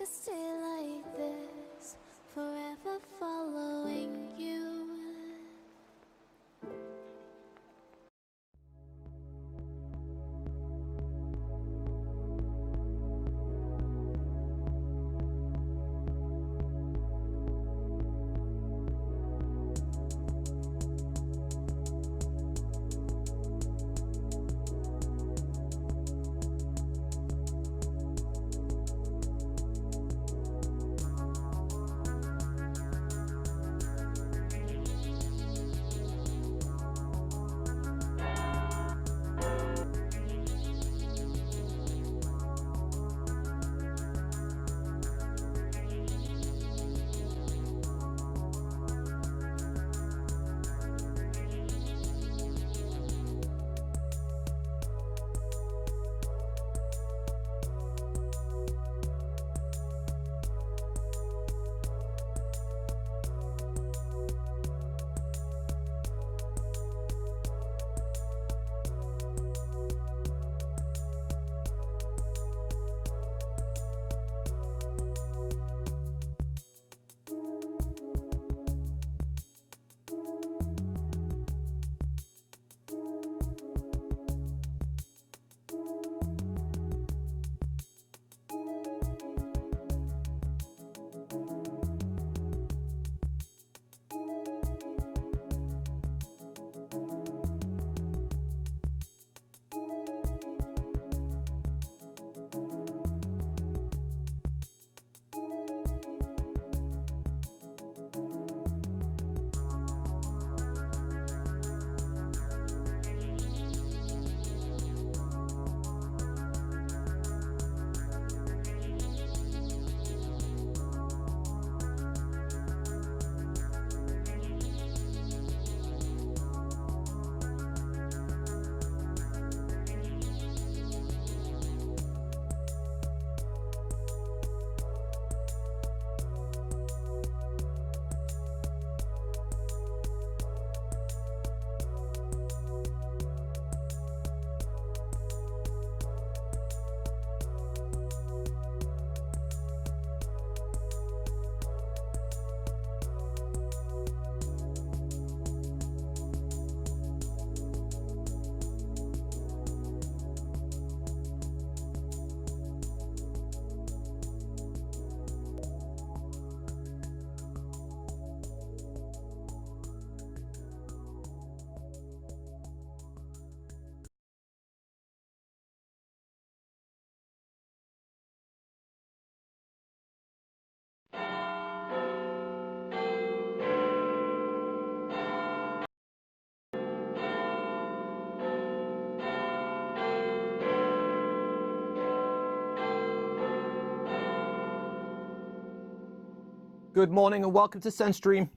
could stay like this, forever following you. Good morning and welcome to SEN Stream.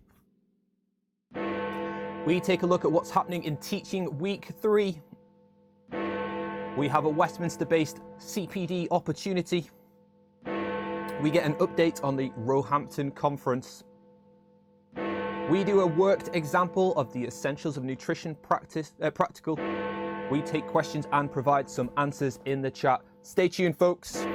We take a look at what's happening in Teaching Week 3. We have a Westminster-based CPD opportunity. We get an update on the Roehampton Conference. We do a worked example of the essentials of nutrition practical. We take questions and provide some answers in the chat. Stay tuned, folks.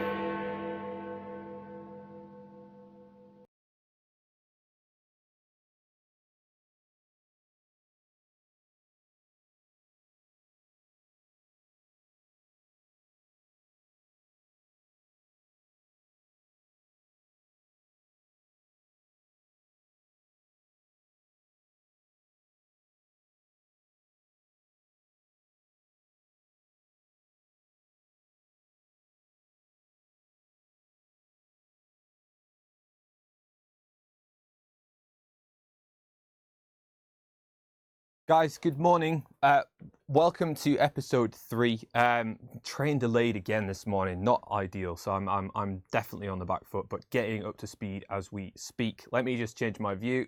Guys, good morning. Welcome to episode 3. Train delayed again this morning, not ideal, so I'm definitely on the back foot, but getting up to speed as we speak. Let me just change my view.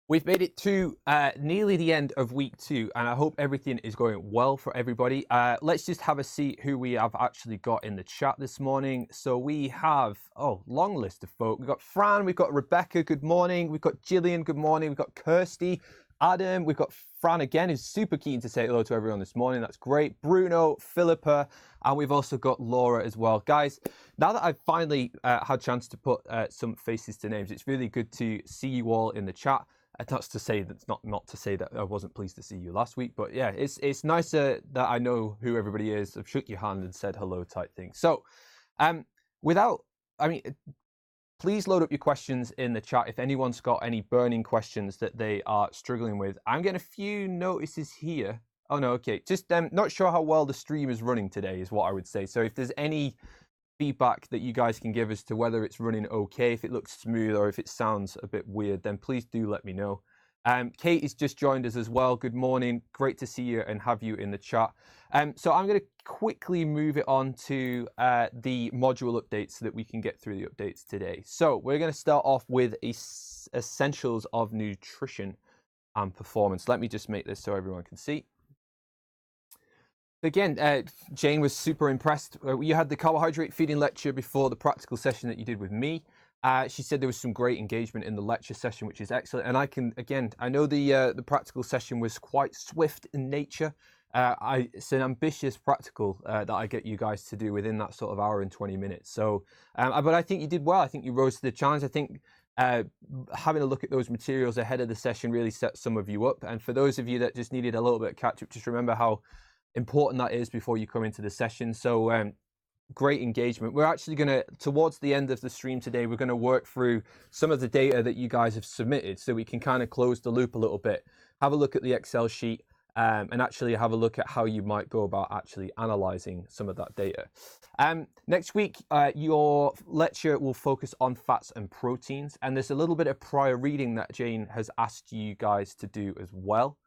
We've made it to nearly the end of week 2, and I hope everything is going well for everybody. Let's just have a see who we have actually got in the chat this morning. So we have, long list of folk. We've got Fran, we've got Rebecca, good morning. We've got Gillian, good morning. We've got Kirsty, Adam, we've got Fran again is super keen to say hello to everyone this morning. That's great. Bruno, Philippa, and we've also got Laura as well. Guys, now that I've finally had a chance to put some faces to names, it's really good to see you all in the chat. That's to say that's not to say that I wasn't pleased to see you last week, but yeah, it's nicer that I know who everybody is. I've shook your hand and said hello type thing. So, please load up your questions in the chat if anyone's got any burning questions that they are struggling with. I'm getting a few notices here. Oh no, okay. Just not sure how well the stream is running today is what I would say. So if there's any feedback that you guys can give as to whether it's running okay, if it looks smooth or if it sounds a bit weird, then please do let me know. Kate has just joined us as well. Good morning. Great to see you and have you in the chat. So I'm going to quickly move it on to the module updates so that we can get through the updates today. So we're going to start off with essentials of nutrition and performance. Let me just make this so everyone can see. Again, Jane was super impressed. You had the carbohydrate feeding lecture before the practical session that you did with me. She said there was some great engagement in the lecture session, which is excellent. And I know the practical session was quite swift in nature. It's an ambitious practical that I get you guys to do within that sort of hour and 20 minutes. So, but I think you did well. I think you rose to the challenge. I think having a look at those materials ahead of the session really set some of you up. And for those of you that just needed a little bit of catch up, just remember how important that is before you come into the session. So great engagement. We're actually going to, towards the end of the stream today, we're going to work through some of the data that you guys have submitted so we can kind of close the loop a little bit, have a look at the Excel sheet, and actually have a look at how you might go about actually analyzing some of that data. Next week, your lecture will focus on fats and proteins, and there's a little bit of prior reading that Jane has asked you guys to do as well.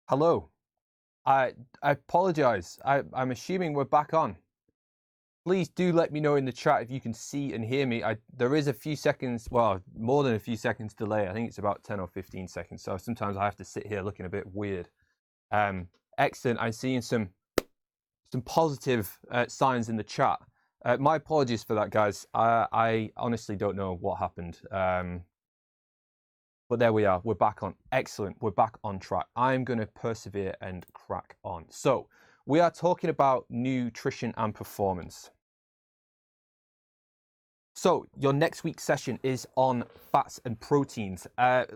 Hello. I apologize. I'm assuming we're back on. Please do let me know in the chat if you can see and hear me. There is a few seconds, well, more than a few seconds delay. I think it's about 10 or 15 seconds. So sometimes I have to sit here looking a bit weird. Excellent. I'm seeing some positive signs in the chat. My apologies for that, guys. I honestly don't know what happened. But there we are. We're back on. Excellent. We're back on track. I'm going to persevere and crack on. So we are talking about nutrition and performance. So your next week's session is on fats and proteins.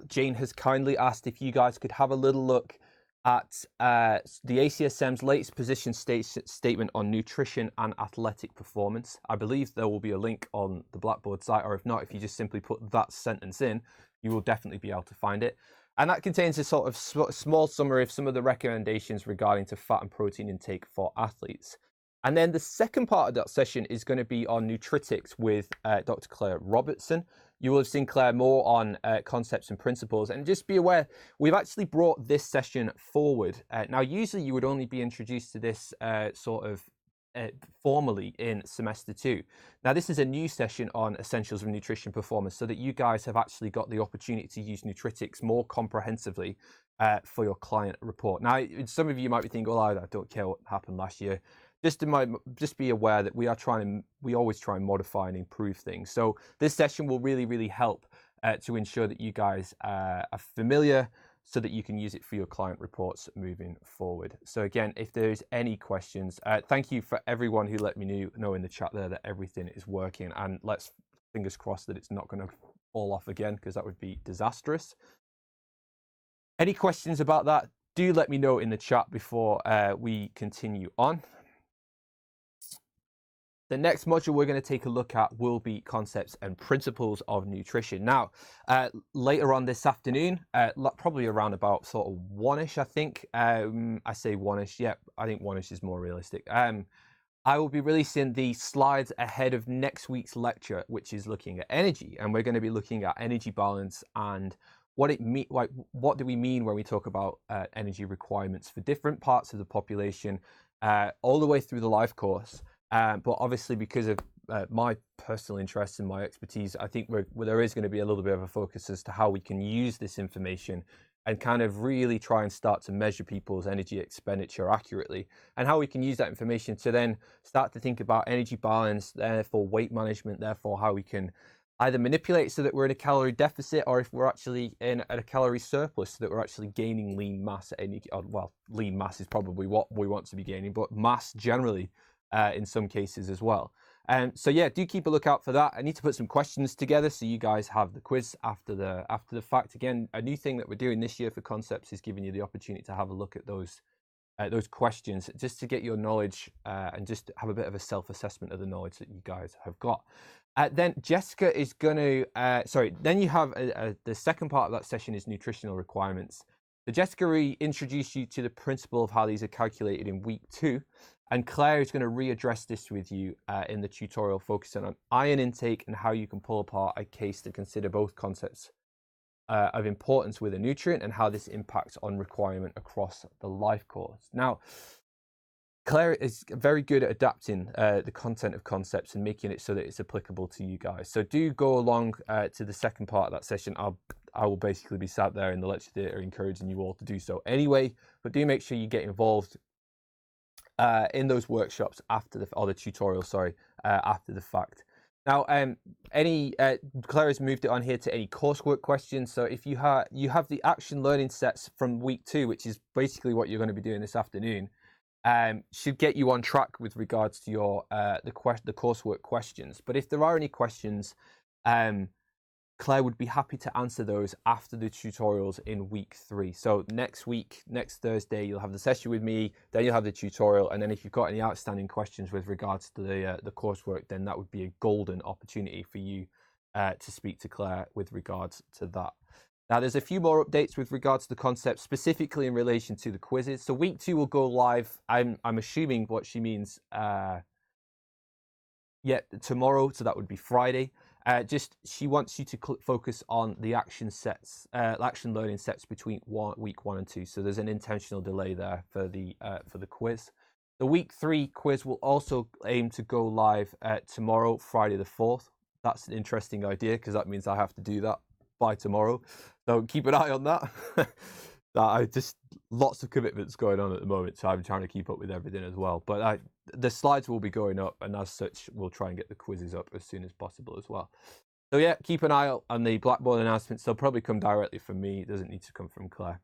Jane has kindly asked if you guys could have a little look at the ACSM's latest position statement on nutrition and athletic performance. I believe there will be a link on the Blackboard site, or if not, if you just simply put that sentence in, you will definitely be able to find it. And that contains a sort of small summary of some of the recommendations regarding to fat and protein intake for athletes. And then the second part of that session is going to be on nutritics with Dr. Claire Robertson. You will have seen Claire more on concepts and principles. And just be aware, we've actually brought this session forward. Now, usually you would only be introduced to this formally in semester 2. Now, this is a new session on essentials of nutrition performance, so that you guys have actually got the opportunity to use nutritics more comprehensively for your client report. Now, some of you might be thinking, well, I don't care what happened last year. Just be aware that we always try and modify and improve things. So this session will really help to ensure that you guys are familiar, so that you can use it for your client reports moving forward. So again, if there's any questions, thank you for everyone who let me know in the chat there that everything is working, and let's fingers crossed that it's not going to fall off again, because that would be disastrous. Any questions about that, do let me know in the chat before we continue on. The next module we're going to take a look at will be concepts and principles of nutrition. Now, later on this afternoon, probably around about sort of 1ish, I think. I say 1ish, yeah, I think 1ish is more realistic. I will be releasing the slides ahead of next week's lecture, which is looking at energy. And we're going to be looking at energy balance and what do we mean when we talk about energy requirements for different parts of the population, all the way through the life course. But obviously, because of my personal interests and my expertise, I think there is going to be a little bit of a focus as to how we can use this information and kind of really try and start to measure people's energy expenditure accurately, and how we can use that information to then start to think about energy balance, therefore weight management, therefore how we can either manipulate so that we're in a calorie deficit, or if we're actually at a calorie surplus, so that we're actually gaining lean mass at well, lean mass is probably what we want to be gaining, but mass generally in some cases as well. So yeah, do keep a lookout for that. I need to put some questions together so you guys have the quiz after the fact. Again, a new thing that we're doing this year for concepts is giving you the opportunity to have a look at those questions, just to get your knowledge and just have a bit of a self-assessment of the knowledge that you guys have got. Then Jessica is going to, then you have the second part of that session is nutritional requirements. So Jessica introduced you to the principle of how these are calculated in week 2. And Claire is going to readdress this with you in the tutorial focusing on iron intake and how you can pull apart a case to consider both concepts of importance with a nutrient and how this impacts on requirement across the life course. Now, Claire is very good at adapting the content of concepts and making it so that it's applicable to you guys. So do go along to the second part of that session. I will basically be sat there in the lecture theatre encouraging you all to do so anyway, but do make sure you get involved in those workshops after the tutorial, after the fact. Now, Claire has moved it on here to any coursework questions. So if you have the action learning sets from week 2, which is basically what you're going to be doing this afternoon, should get you on track with regards to your the coursework questions. But if there are any questions, Claire would be happy to answer those after the tutorials in week 3. So next week, next Thursday, you'll have the session with me, then you'll have the tutorial, and then if you've got any outstanding questions with regards to the coursework, then that would be a golden opportunity for you to speak to Claire with regards to that. Now, there's a few more updates with regards to the concept, specifically in relation to the quizzes. So week 2 will go live. I'm assuming what she means, tomorrow. So that would be Friday. She wants you to focus on the action learning sets between week 1 and 2. So there's an intentional delay there for the quiz. The week 3 quiz will also aim to go live tomorrow, Friday the 4th. That's an interesting idea because that means I have to do that by tomorrow. So keep an eye on that. Lots of commitments going on at the moment, so I'm trying to keep up with everything as well. But the slides will be going up, and as such, we'll try and get the quizzes up as soon as possible as well. So yeah, keep an eye out on the Blackboard announcements. They'll probably come directly from me. It doesn't need to come from Claire.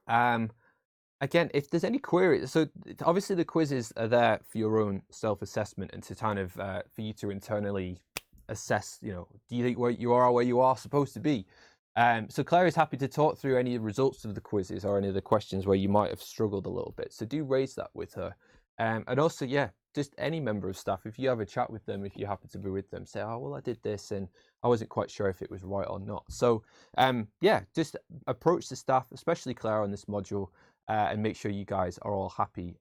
And again, if there's any queries, so obviously the quizzes are there for your own self-assessment and to kind of for you to internally assess, do you think where you are supposed to be? So Claire is happy to talk through any results of the quizzes or any of the questions where you might have struggled a little bit. So do raise that with her. And also, yeah, just any member of staff, if you have a chat with them, if you happen to be with them, say, oh, well, I did this and I wasn't quite sure if it was right or not. So yeah, just approach the staff, especially Claire on this module, and make sure you guys are all happy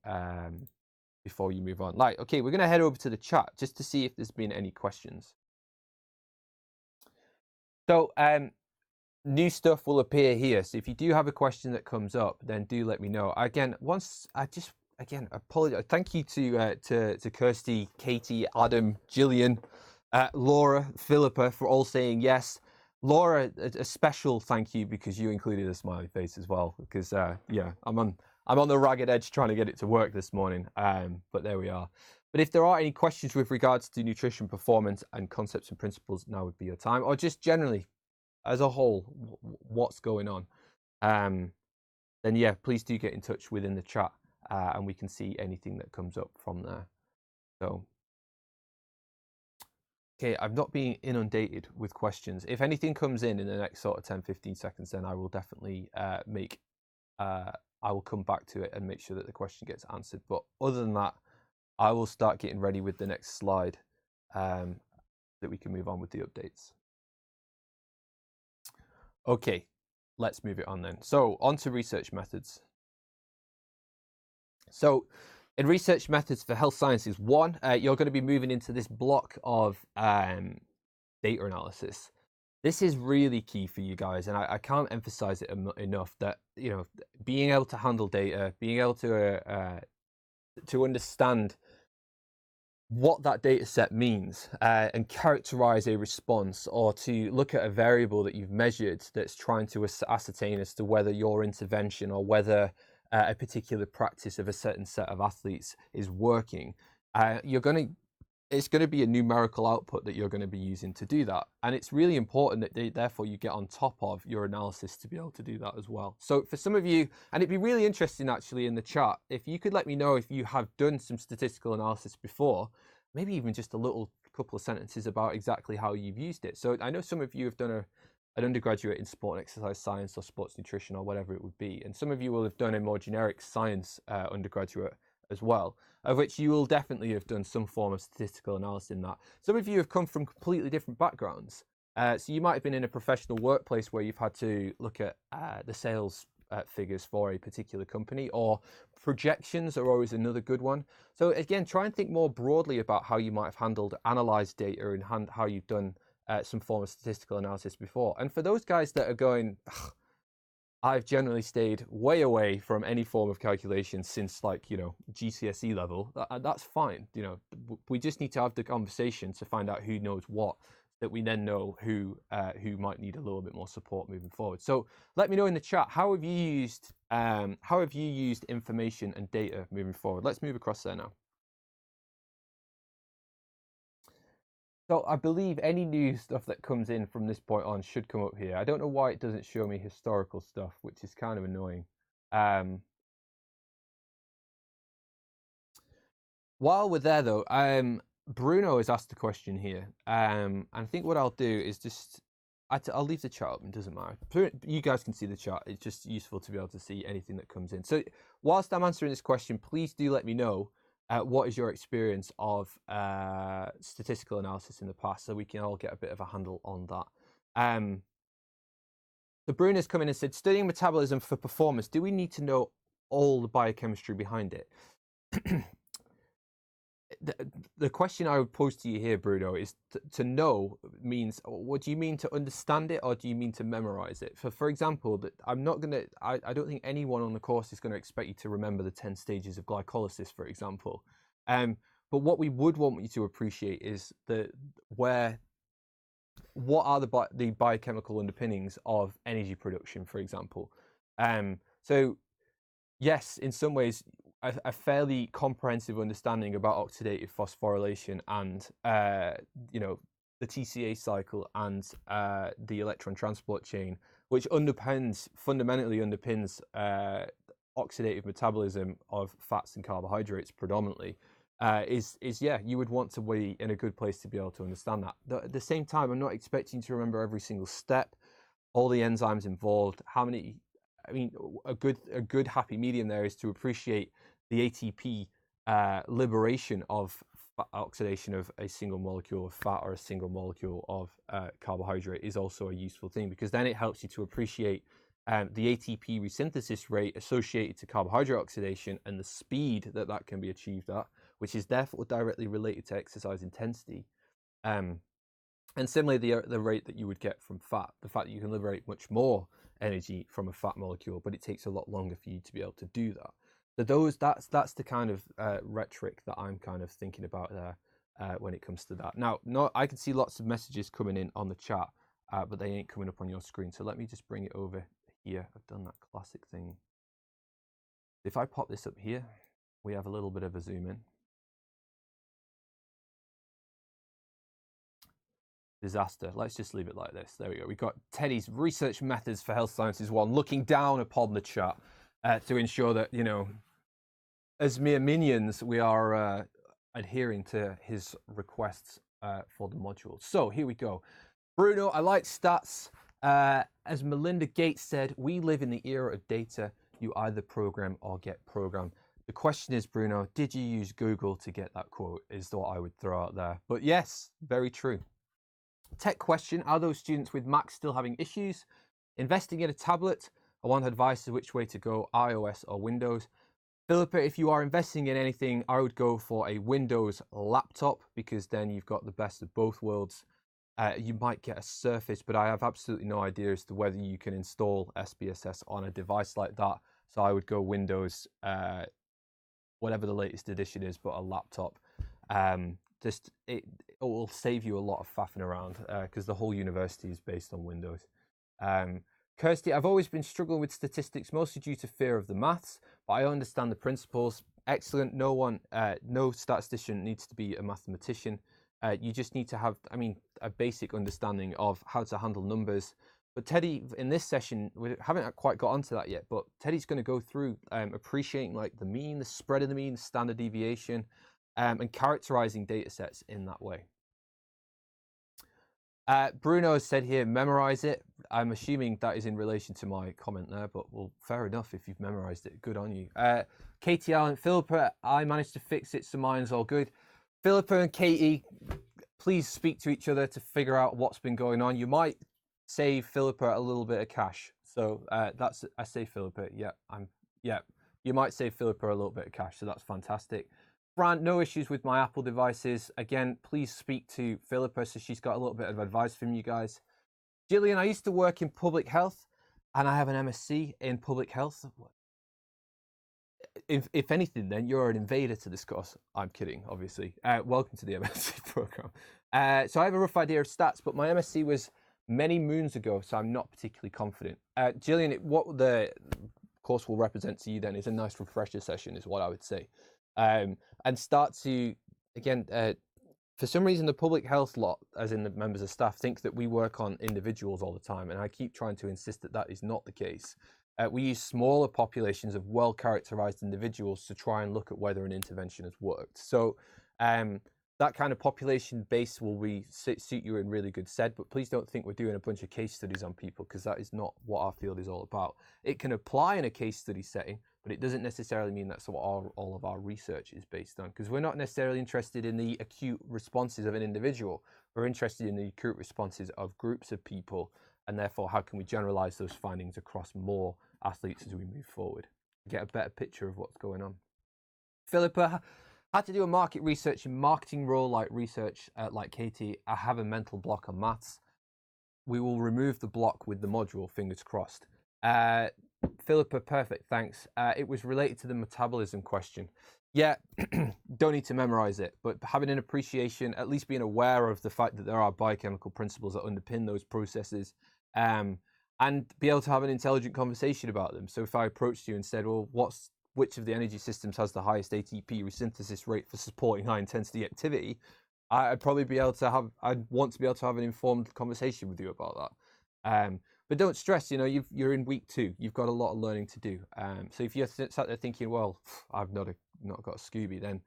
before you move on. Okay, we're going to head over to the chat just to see if there's been any questions. So new stuff will appear here. So if you do have a question that comes up, then do let me know. Again, apologize. Thank you to Kirsty, Katie, Adam, Gillian, Laura, Philippa for all saying yes. Laura, a special thank you because you included a smiley face as well. Because yeah, I'm on the ragged edge trying to get it to work this morning. But there we are. But if there are any questions with regards to nutrition, performance, and concepts and principles, now would be your time, or just generally as a whole, what's going on, then yeah, please do get in touch within the chat and we can see anything that comes up from there. So, okay, I've not been inundated with questions. If anything comes in the next sort of 10-15 seconds, then I will definitely I will come back to it and make sure that the question gets answered. But other than that, I will start getting ready with the next slide that we can move on with the updates. Okay, let's move it on then. So on to research methods. So in research methods for health sciences, one, you're going to be moving into this block of data analysis. This is really key for you guys, and I can't emphasize it enough that being able to handle data, being able to understand what that data set means and characterize a response, or to look at a variable that you've measured that's trying to ascertain as to whether your intervention or whether a particular practice of a certain set of athletes is working. It's going to be a numerical output that you're going to be using to do that. And it's really important that therefore you get on top of your analysis to be able to do that as well. So for some of you, and it'd be really interesting actually in the chat, if you could let me know if you have done some statistical analysis before, maybe even just a little couple of sentences about exactly how you've used it. So I know some of you have done an undergraduate in sport and exercise science or sports nutrition or whatever it would be. And some of you will have done a more generic science undergraduate as well, of which you will definitely have done some form of statistical analysis in that. Some of you have come from completely different backgrounds. So you might have been in a professional workplace where you've had to look at the sales figures for a particular company, or projections are always another good one. So again, try and think more broadly about how you might have analyzed data and how you've done some form of statistical analysis before. And for those guys that are going, I've generally stayed way away from any form of calculation since GCSE level. That's fine. We just need to have the conversation to find out who knows what, that we then know who might need a little bit more support moving forward. So let me know in the chat, how have you used information and data moving forward? Let's move across there now. So I believe any new stuff that comes in from this point on should come up here. I don't know why it doesn't show me historical stuff, which is kind of annoying. While we're there though, Bruno has asked a question here. And I think what I'll do is I'll leave the chat up, it doesn't matter. You guys can see the chat. It's just useful to be able to see anything that comes in. So whilst I'm answering this question, please do let me know what is your experience of statistical analysis in the past, so we can all get a bit of a handle on that. So Bruno's come in and said, studying metabolism for performance, do we need to know all the biochemistry behind it? The question I would pose to you here, Bruno, is to know means, what do you mean to understand it, or do you mean to memorize it? For example, that I don't think anyone on the course is going to expect you to remember the 10 stages of glycolysis, for example. But what we would want you to appreciate is what are the biochemical underpinnings of energy production, for example. So yes, in some ways, a fairly comprehensive understanding about oxidative phosphorylation and the TCA cycle and the electron transport chain, which fundamentally underpins oxidative metabolism of fats and carbohydrates predominantly, yeah, you would want to be in a good place to be able to understand that. At the same time, I'm not expecting you to remember every single step, all the enzymes involved, how many. I mean, a good happy medium there is to appreciate the ATP liberation of oxidation of a single molecule of fat or a single molecule of carbohydrate is also a useful thing, because then it helps you to appreciate the ATP resynthesis rate associated to carbohydrate oxidation and the speed that can be achieved at, which is therefore directly related to exercise intensity. And similarly, the rate that you would get from fat, the fact that you can liberate much more energy from a fat molecule, but it takes a lot longer for you to be able to do that. So that's the kind of rhetoric that I'm kind of thinking about there when it comes to that. Now, I can see lots of messages coming in on the chat, but they ain't coming up on your screen. So let me just bring it over here. I've done that classic thing. If I pop this up here, we have a little bit of a zoom in. Disaster. Let's just leave it like this. There we go. We've got Teddy's Research Methods for Health Sciences 1 looking down upon the chat to ensure that, you know, as mere minions, we are adhering to his requests for the module. So here we go. Bruno, I like stats. As Melinda Gates said, we live in the era of data. You either program or get programmed. The question is, Bruno, did you use Google to get that quote? Is what I would throw out there. But yes, very true. Tech question, are those students with Macs still having issues? Investing in a tablet? I want advice as which way to go, iOS or Windows. Philippa, if you are investing in anything, I would go for a Windows laptop, because then you've got the best of both worlds. You might get a Surface, but I have absolutely no idea as to whether you can install SPSS on a device like that. So I would go Windows, whatever the latest edition is, but a laptop. It will save you a lot of faffing around, because the whole university is based on Windows. Kirsty, I've always been struggling with statistics, mostly due to fear of the maths, but I understand the principles. Excellent. No statistician needs to be a mathematician. You just need to have, a basic understanding of how to handle numbers. But Teddy, in this session, we haven't quite got onto that yet, but Teddy's going to go through appreciating like the mean, the spread of the mean, the standard deviation, and characterizing data sets in that way. Bruno has said here, memorize it. I'm assuming that is in relation to my comment there, but well, fair enough if you've memorized it. Good on you. Katie Allen, Philippa, I managed to fix it, so mine's all good. Philippa and Katie, please speak to each other to figure out what's been going on. You might save Philippa a little bit of cash. So I say Philippa, you might save Philippa a little bit of cash, so that's fantastic. Fran, no issues with my Apple devices. Again, please speak to Philippa, so she's got a little bit of advice from you guys. Gillian, I used to work in public health, and I have an MSc in public health. If anything, then you're an invader to this course. I'm kidding, obviously. Welcome to the MSc program. So I have a rough idea of stats, but my MSc was many moons ago, so I'm not particularly confident. Gillian, what the course will represent to you then is a nice refresher session, is what I would say. And start to, again, for some reason, the public health lot, as in the members of staff, think that we work on individuals all the time. And I keep trying to insist that that is not the case. We use smaller populations of well-characterized individuals to try and look at whether an intervention has worked. So that kind of population base will suit you in really good stead, but please don't think we're doing a bunch of case studies on people, because that is not what our field is all about. It can apply in a case study setting, but it doesn't necessarily mean that's what all of our research is based on, because we're not necessarily interested in the acute responses of an individual. We're interested in the acute responses of groups of people, and therefore how can we generalize those findings across more athletes as we move forward, get a better picture of what's going on. Philippa, had to do a market research and marketing role like research like Katie. I have a mental block on maths. We will remove the block with the module, fingers crossed. Philippa, perfect, thanks. It was related to the metabolism question. Yeah, don't need to memorize it, but having an appreciation, at least being aware of the fact that there are biochemical principles that underpin those processes, and be able to have an intelligent conversation about them. So if I approached you and said, well, which of the energy systems has the highest ATP resynthesis rate for supporting high intensity activity, I'd want to be able to have an informed conversation with you about that. But don't stress, you know, you're in week 2. You've got a lot of learning to do. So if you're sat there thinking, well, I've not got a Scooby, then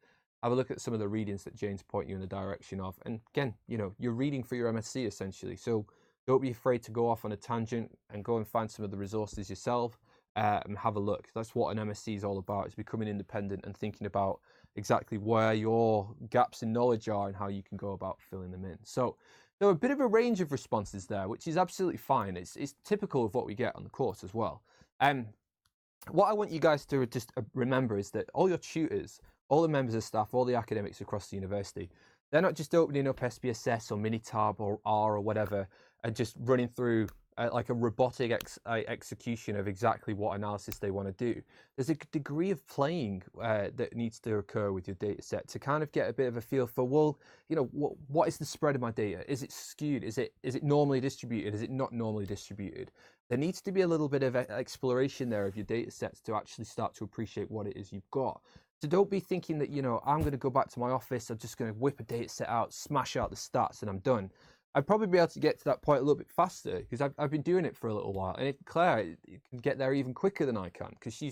have a look at some of the readings that Jane's pointing you in the direction of. And again, you know, you're reading for your MSc essentially. So don't be afraid to go off on a tangent and go and find some of the resources yourself and have a look. That's what an MSc is all about, is becoming independent and thinking about exactly where your gaps in knowledge are and how you can go about filling them in. So there were a bit of a range of responses there, which is absolutely fine. It's typical of what we get on the course as well. What I want you guys to just remember is that all your tutors, all the members of staff, all the academics across the university, they're not just opening up SPSS or Minitab or R or whatever and just running through like a robotic execution of exactly what analysis they want to do. There's a degree of playing that needs to occur with your data set to kind of get a bit of a feel for, well, you know, what is the spread of my data? Is it skewed? Is it normally distributed? Is it not normally distributed? There needs to be a little bit of exploration there of your data sets to actually start to appreciate what it is you've got. So don't be thinking that, you know, I'm going to go back to my office, I'm just going to whip a data set out, smash out the stats, and I'm done. I'd probably be able to get to that point a little bit faster because I've been doing it for a little while, and Claire can get there even quicker than I can because she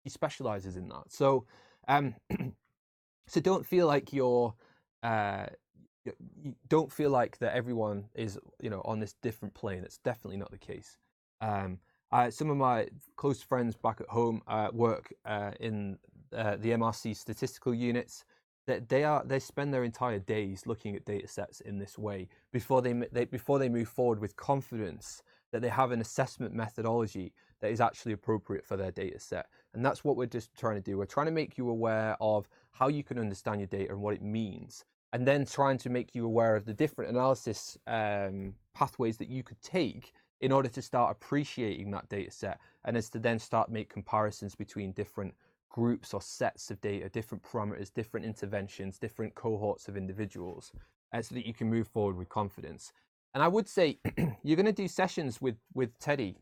specializes in that. So, so don't feel like you don't feel like that everyone is, you know, on this different plane. It's definitely not the case. Some of my close friends back at home work in the MRC statistical units. That they spend their entire days looking at data sets in this way before they move forward with confidence that they have an assessment methodology that is actually appropriate for their data set. And that's what we're just trying to do. We're trying to make you aware of how you can understand your data and what it means, and then trying to make you aware of the different analysis pathways that you could take in order to start appreciating that data set, and as to then start make comparisons between different groups or sets of data, different parameters, different interventions, different cohorts of individuals, so that you can move forward with confidence. And I would say you're going to do sessions with Teddy.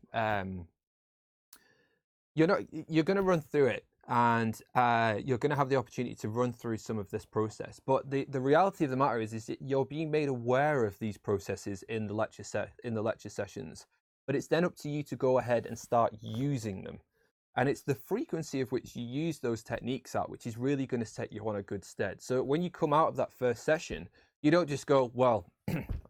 You're going to run through it, and you're going to have the opportunity to run through some of this process. But the reality of the matter is that you're being made aware of these processes in the lecture sessions. But it's then up to you to go ahead and start using them. And it's the frequency of which you use those techniques at, which is really going to set you on a good stead. So when you come out of that first session, you don't just go, well,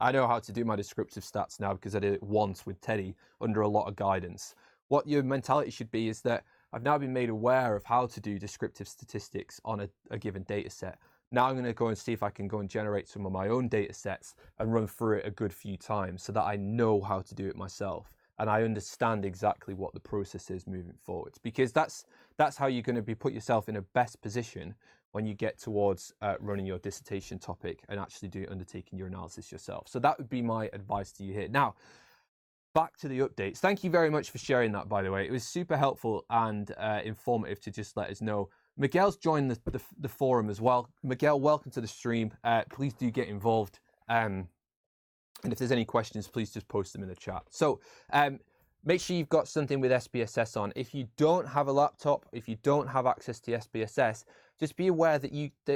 I know how to do my descriptive stats now because I did it once with Teddy under a lot of guidance. What your mentality should be is that I've now been made aware of how to do descriptive statistics on a given data set. Now I'm going to go and see if I can go and generate some of my own data sets and run through it a good few times so that I know how to do it myself. And I understand exactly what the process is moving forwards, because that's how you're going to put yourself in a best position when you get towards running your dissertation topic and actually undertaking your analysis yourself. So that would be my advice to you here. Now, back to the updates. Thank you very much for sharing that, by the way. It was super helpful and informative to just let us know. Miguel's joined the forum as well. Miguel, welcome to the stream. Please do get involved. And if there's any questions, please just post them in the chat. So make sure you've got something with SPSS on. If you don't have a laptop, if you don't have access to SPSS, just be aware that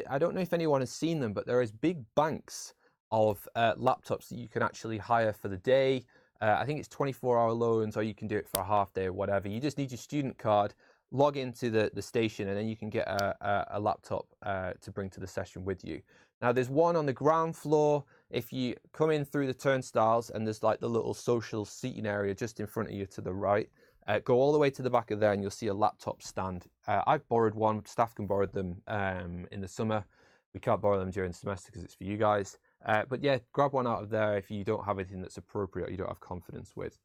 I don't know if anyone has seen them, but there is big banks of laptops that you can actually hire for the day. I think it's 24-hour loans, or you can do it for a half day or whatever. You just need your student card, log into the station, and then you can get a laptop to bring to the session with you. Now, there's one on the ground floor. If you come in through the turnstiles, and there's like the little social seating area just in front of you to the right, go all the way to the back of there and you'll see a laptop stand. I've borrowed one. Staff can borrow them in the summer. We can't borrow them during the semester because it's for you guys. But yeah, grab one out of there if you don't have anything that's appropriate or you don't have confidence with.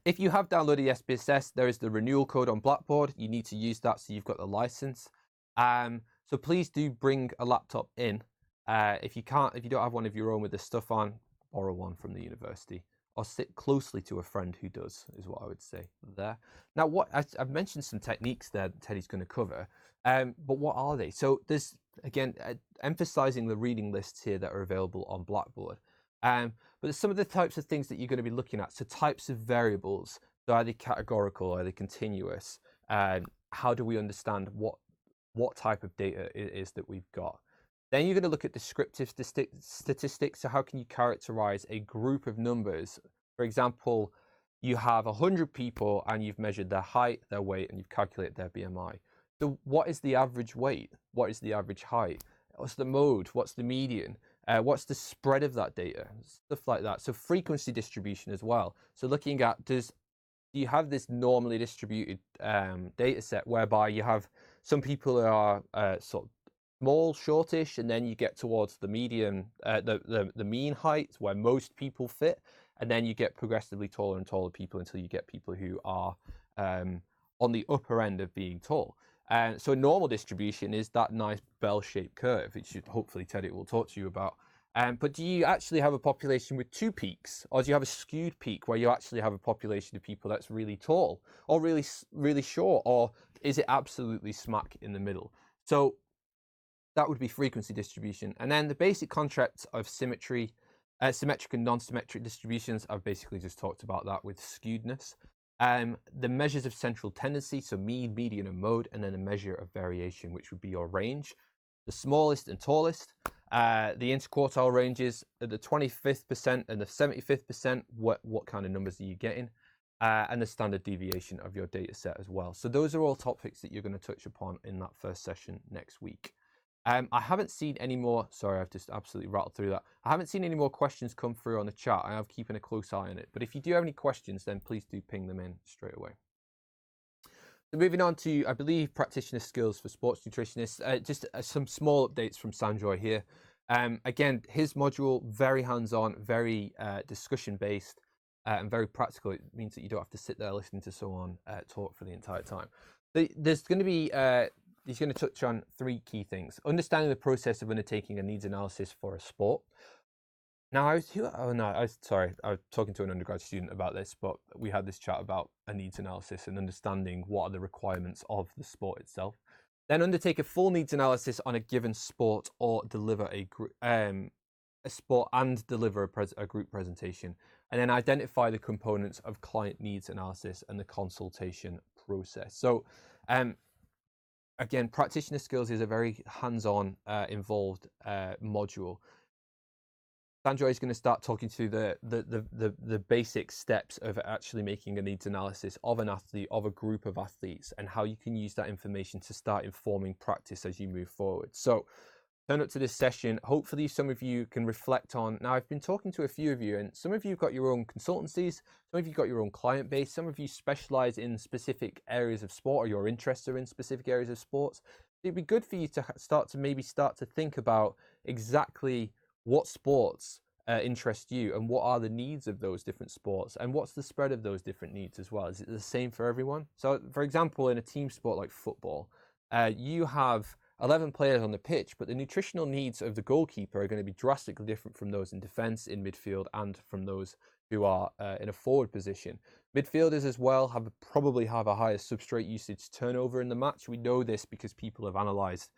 If you have downloaded SPSS, there is the renewal code on Blackboard. You need to use that so you've got the license. So please do bring a laptop in. If you don't have one of your own with the stuff on, borrow one from the university, or sit closely to a friend who does, is what I would say there. Now, I've mentioned some techniques there that Teddy's going to cover, but what are they? So there's, again, emphasizing the reading lists here that are available on Blackboard. But there's some of the types of things that you're going to be looking at. So types of variables, so are they categorical, are they continuous? How do we understand what type of data it is that we've got? Then you're going to look at descriptive statistics. So how can you characterize a group of numbers For example, you have 100 people and you've measured their height, their weight, and you've calculated their BMI. So what is the average weight? What is the average height? What's the mode? What's the median? What's the spread of that data? Stuff like that. So frequency distribution as well. So looking at, do you have this normally distributed data set whereby you have some people who are sort of small, shortish, and then you get towards the median, the mean height where most people fit, and then you get progressively taller and taller people until you get people who are on the upper end of being tall. So a normal distribution is that nice bell-shaped curve, which hopefully Teddy will talk to you about. But do you actually have a population with two peaks, or do you have a skewed peak where you actually have a population of people that's really tall, or really short, or is it absolutely smack in the middle? So that would be frequency distribution. And then the basic concepts of symmetric and non-symmetric distributions, I've basically just talked about that with skewedness. The measures of central tendency, so mean, median, and mode, and then a measure of variation, which would be your range. The smallest and tallest, the interquartile ranges, the 25th percent and the 75th percent, what kind of numbers are you getting? And the standard deviation of your data set as well. So those are all topics that you're going to touch upon in that first session next week. I haven't seen any more, sorry, I've just absolutely rattled through that. I haven't seen any more questions come through on the chat. I am keeping a close eye on it. But if you do have any questions, then please do ping them in straight away. So moving on to, I believe, practitioner skills for sports nutritionists. Just some small updates from Sanjoy here. Again, his module, very hands-on, very discussion-based, and very practical. It means that you don't have to sit there listening to someone talk for the entire time. There's going to be... he's going to touch on three key things. Understanding the process of undertaking a needs analysis for a sport. Now, I was talking to an undergrad student about this, but we had this chat about a needs analysis and understanding what are the requirements of the sport itself. Then undertake a full needs analysis on a given sport or deliver a sport and deliver a group presentation. And then identify the components of client needs analysis and the consultation process. So, again, practitioner skills is a very hands-on, involved module. Sanjoy is going to start talking through the basic steps of actually making a needs analysis of an athlete, of a group of athletes, and how you can use that information to start informing practice as you move forward. So turn up to this session. Hopefully some of you can reflect on, now I've been talking to a few of you, and some of you have got your own consultancies, some of you got your own client base, some of you specialize in specific areas of sport, or your interests are in specific areas of sports. It'd be good for you to start to think about exactly what sports interest you and what are the needs of those different sports and what's the spread of those different needs as well. Is it the same for everyone? So for example, in a team sport like football, you have 11 players on the pitch, but the nutritional needs of the goalkeeper are going to be drastically different from those in defence, in midfield, and from those who are in a forward position. Midfielders as well probably have a higher substrate usage turnover in the match. We know this because people have analysed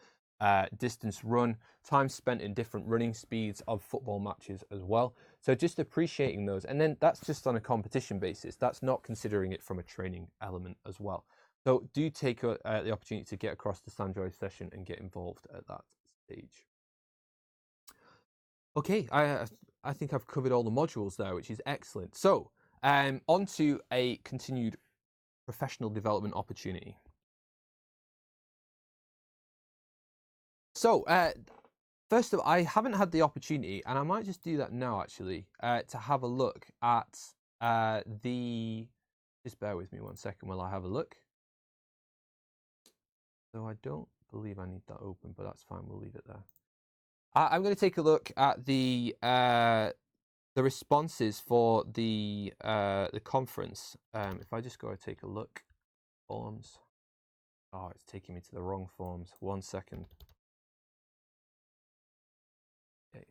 distance run, time spent in different running speeds of football matches as well. So just appreciating those. And then that's just on a competition basis. That's not considering it from a training element as well. So do take the opportunity to get across the Sanjoy session and get involved at that stage. Okay, I think I've covered all the modules there, which is excellent. So on to a continued professional development opportunity. So first of all, I haven't had the opportunity, and I might just do that now actually, to have a look at just bear with me 1 second while I have a look. So I don't believe I need that open, but that's fine, we'll leave it there. I'm going to take a look at the responses for the conference. If I just go and take a look, forms. Oh, it's taking me to the wrong forms. 1 second. Okay.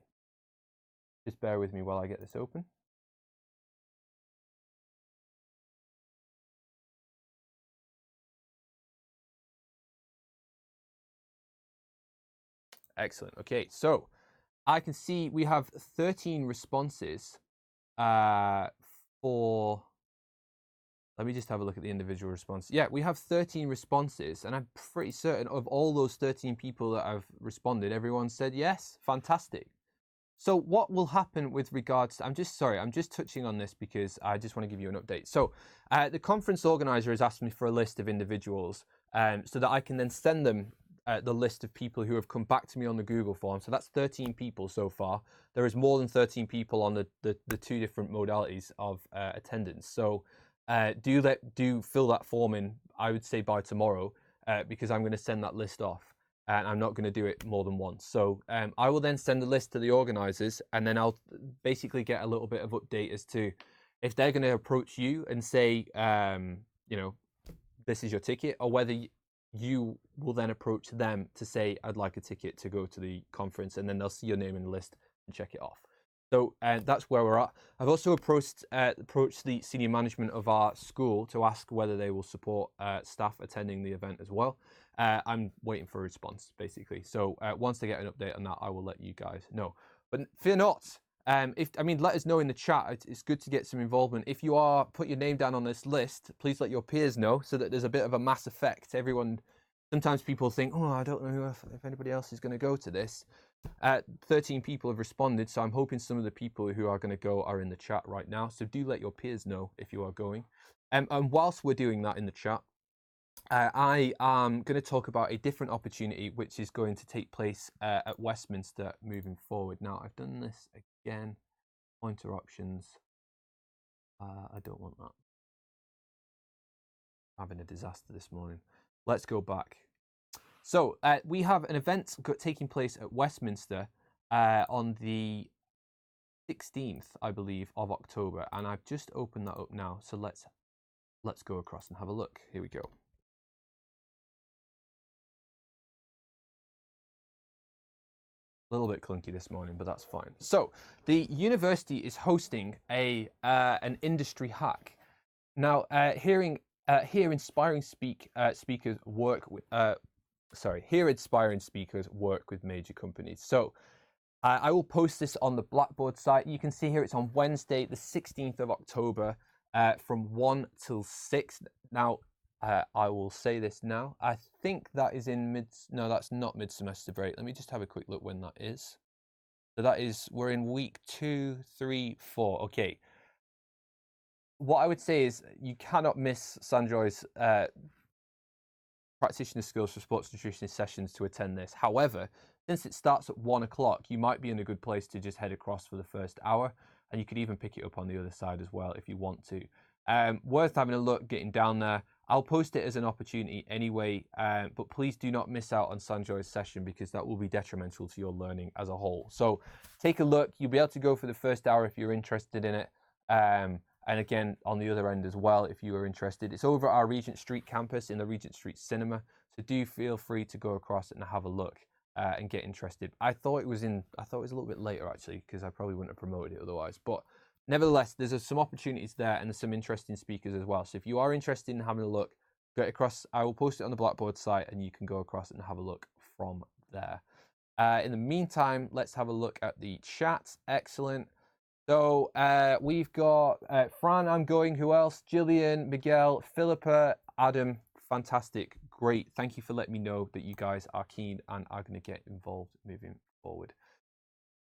Just bear with me while I get this open. Excellent. Okay, so I can see we have 13 responses for... Let me just have a look at the individual response. Yeah, we have 13 responses, and I'm pretty certain of all those 13 people that have responded, everyone said yes. Fantastic. So what will happen with regards to, I'm just touching on this because I just want to give you an update. So the conference organizer has asked me for a list of individuals so that I can then send them the list of people who have come back to me on the Google form. So that's 13 people so far. There is more than 13 people on the two different modalities of attendance. So do fill that form in, I would say by tomorrow, because I'm going to send that list off. And I'm not going to do it more than once. So I will then send the list to the organisers, and then I'll basically get a little bit of update as to if they're going to approach you and say, you know, this is your ticket, or whether you will then approach them to say, I'd like a ticket to go to the conference, and then they'll see your name in the list and check it off. So that's where we're at. I've also approached the senior management of our school to ask whether they will support staff attending the event as well. I'm waiting for a response, basically. So once I get an update on that, I will let you guys know. But fear not. Let us know in the chat. It's good to get some involvement. If you are, put your name down on this list. Please let your peers know so that there's a bit of a mass effect. Everyone, sometimes people think, oh, I don't know if anybody else is going to go to this. 13 people have responded, so I'm hoping some of the people who are going to go are in the chat right now. So do let your peers know if you are going. And whilst we're doing that in the chat, I am going to talk about a different opportunity which is going to take place at Westminster moving forward. Now, I've done this again. Pointer options. I don't want that. I'm having a disaster this morning. Let's go back. So we have an event taking place at Westminster on the 16th, I believe, of October. And I've just opened that up now. So let's go across and have a look. Here we go. A little bit clunky this morning, but that's fine. So the university is hosting an industry hack. Now, here inspiring speakers work with inspiring speakers work with major companies. So I will post this on the Blackboard site. You can see here it's on Wednesday, the 16th of October, from 1 till 6. Now, I will say this now. I think that is no, that's not mid-semester break. Let me just have a quick look when that is. So we're in week 2, 3, 4. Okay. What I would say is you cannot miss Sanjoy's practitioner skills for sports nutritionist sessions to attend this. However, since it starts at 1 o'clock, you might be in a good place to just head across for the first hour, and you could even pick it up on the other side as well if you want to. Worth having a look, getting down there. I'll post it as an opportunity anyway, but please do not miss out on Sanjoy's session because that will be detrimental to your learning as a whole. So take a look. You'll be able to go for the first hour if you're interested in it. And again, on the other end as well, if you are interested. It's over at our Regent Street campus in the Regent Street Cinema. So do feel free to go across and have a look and get interested. I thought it was a little bit later actually, because I probably wouldn't have promoted it otherwise. But nevertheless, there's some opportunities there and there's some interesting speakers as well. So if you are interested in having a look, get across. I will post it on the Blackboard site and you can go across and have a look from there. In the meantime, let's have a look at the chat. Excellent. So we've got Fran, I'm going. Who else? Gillian, Miguel, Philippa, Adam. Fantastic. Great. Thank you for letting me know that you guys are keen and are going to get involved moving forward.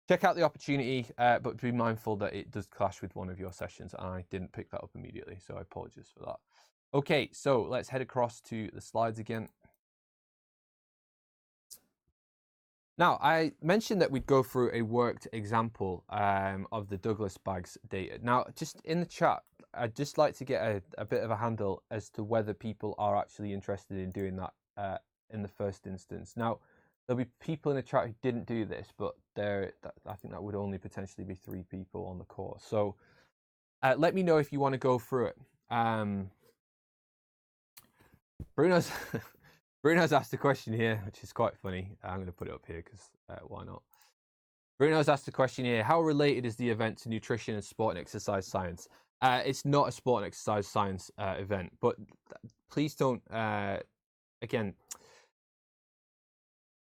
Check out the opportunity, but be mindful that it does clash with one of your sessions. I didn't pick that up immediately, so I apologize for that. Okay, so let's head across to the slides again. Now, I mentioned that we'd go through a worked example of the Douglas bags data. Now, just in the chat, I'd just like to get a bit of a handle as to whether people are actually interested in doing that in the first instance. Now, there'll be people in the chat who didn't do this, but I think that would only potentially be 3 people on the course. So let me know if you want to go through it. Bruno's asked a question here, which is quite funny. I'm going to put it up here because why not? Bruno's asked a question here. How related is the event to nutrition and sport and exercise science? It's not a sport and exercise science event, but please don't, again,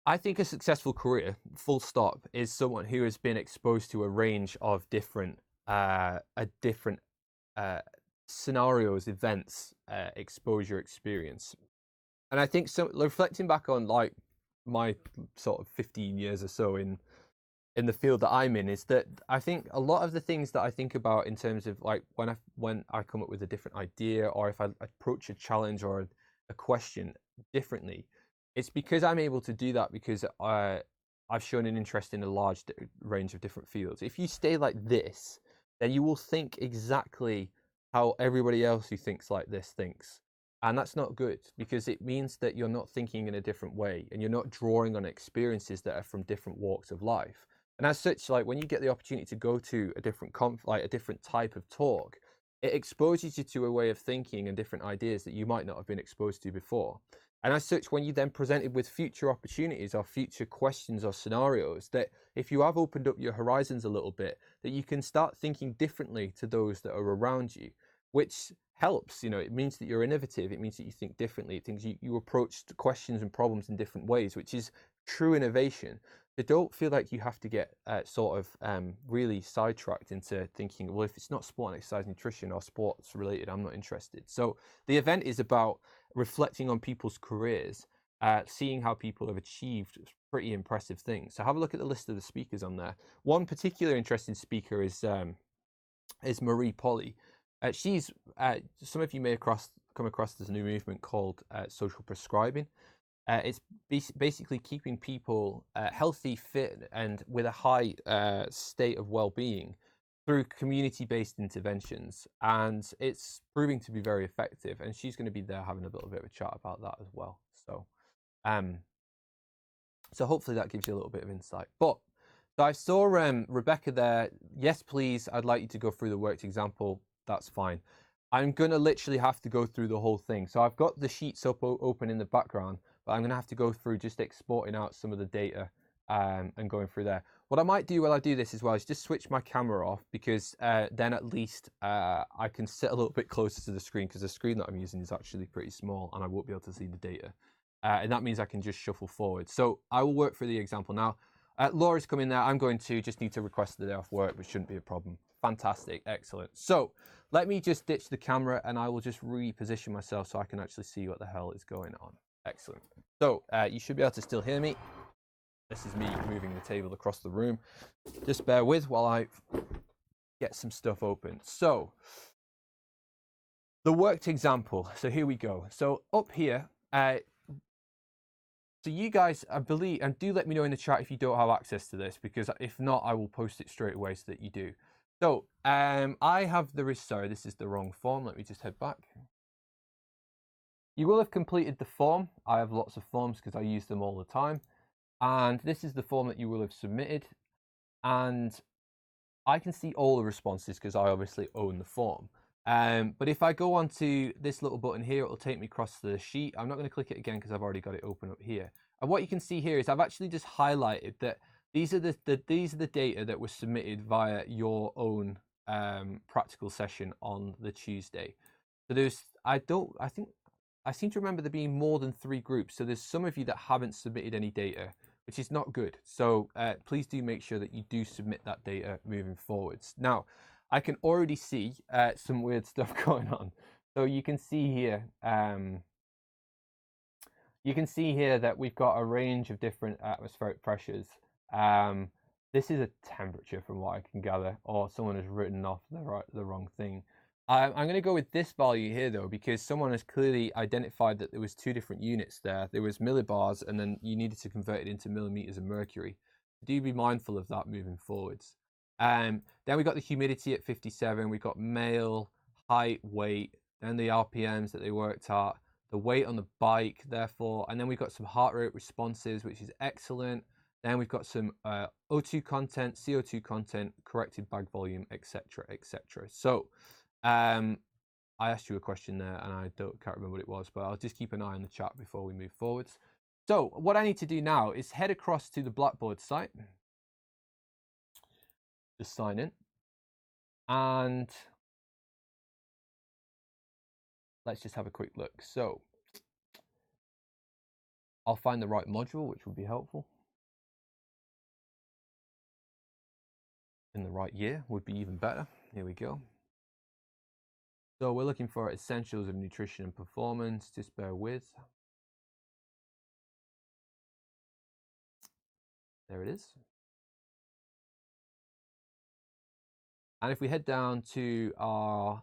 I think a successful career, full stop, is someone who has been exposed to a range of different scenarios, events, exposure, experience. And I think reflecting back on like my sort of 15 years or so in in the field that I'm in is that I think a lot of the things that I think about in terms of like when I come up with a different idea, or if I approach a challenge or a question differently, it's because I'm able to do that because I've shown an interest in a large range of different fields. If you stay like this, then you will think exactly how everybody else who thinks like this thinks. And that's not good because it means that you're not thinking in a different way and you're not drawing on experiences that are from different walks of life. And as such, like when you get the opportunity to go to a different like a different type of talk, it exposes you to a way of thinking and different ideas that you might not have been exposed to before. And as such, when you then presented with future opportunities or future questions or scenarios, that if you have opened up your horizons a little bit, that you can start thinking differently to those that are around you, which helps. You know, it means that you're innovative. It means that you think differently. It means you approach questions and problems in different ways, which is true innovation. But don't feel like you have to get really sidetracked into thinking, well, if it's not sport and exercise nutrition or sports related, I'm not interested. So the event is about reflecting on people's careers, seeing how people have achieved pretty impressive things. So have a look at the list of the speakers on there. One particular interesting speaker is Marie Polly. She's some of you may come across this new movement called social prescribing. It's basically keeping people healthy, fit, and with a high state of well-being through community-based interventions, and it's proving to be very effective. And she's going to be there having a little bit of a chat about that as well. So hopefully that gives you a little bit of insight. But so I saw Rebecca there. Yes, please. I'd like you to go through the worked example. That's fine. I'm going to literally have to go through the whole thing. So I've got the sheets open in the background, but I'm going to have to go through just exporting out some of the data and going through there. What I might do while I do this as well is just switch my camera off, because then at least I can sit a little bit closer to the screen, because the screen that I'm using is actually pretty small and I won't be able to see the data. And that means I can just shuffle forward. So I will work through the example now. Laura's coming there. I'm going to just need to request the day off work, which shouldn't be a problem. Fantastic, excellent. So let me just ditch the camera and I will just reposition myself so I can actually see what the hell is going on. Excellent. So you should be able to still hear me. This is me moving the table across the room. Just bear with while I get some stuff open. So the worked example. So here we go. So up here, so you guys, I believe, and do let me know in the chat if you don't have access to this, because if not, I will post it straight away so that you do. So I have sorry, this is the wrong form. Let me just head back. You will have completed the form. I have lots of forms because I use them all the time. And this is the form that you will have submitted. And I can see all the responses because I obviously own the form. But if I go onto this little button here, it will take me across the sheet. I'm not going to click it again because I've already got it open up here. And what you can see here is I've actually just highlighted that these are the data that was submitted via your own practical session on the Tuesday. So I seem to remember there being more than 3 groups. So there's some of you that haven't submitted any data, which is not good. So please do make sure that you do submit that data moving forwards. Now, I can already see some weird stuff going on. So you can see here, that we've got a range of different atmospheric pressures. This is a temperature from what I can gather, or someone has written off the wrong thing. I'm going to go with this value here though, because someone has clearly identified that there was 2 different units there. There was millibars, and then you needed to convert it into millimeters of mercury. Do be mindful of that moving forwards. Then we got the humidity at 57. We got male, height, weight, then the RPMs that they worked at, the weight on the bike, therefore, and then we've got some heart rate responses, which is excellent. Then we've got some O2 content, CO2 content, corrected bag volume, etc., etc. So I asked you a question there and I can't remember what it was, but I'll just keep an eye on the chat before we move forwards. So what I need to do now is head across to the Blackboard site, just sign in, and let's just have a quick look. So I'll find the right module, which will be helpful. In the right year would be even better. Here we go. So we're looking for essentials of nutrition and performance. Just bear with. There it is. And if we head down to our,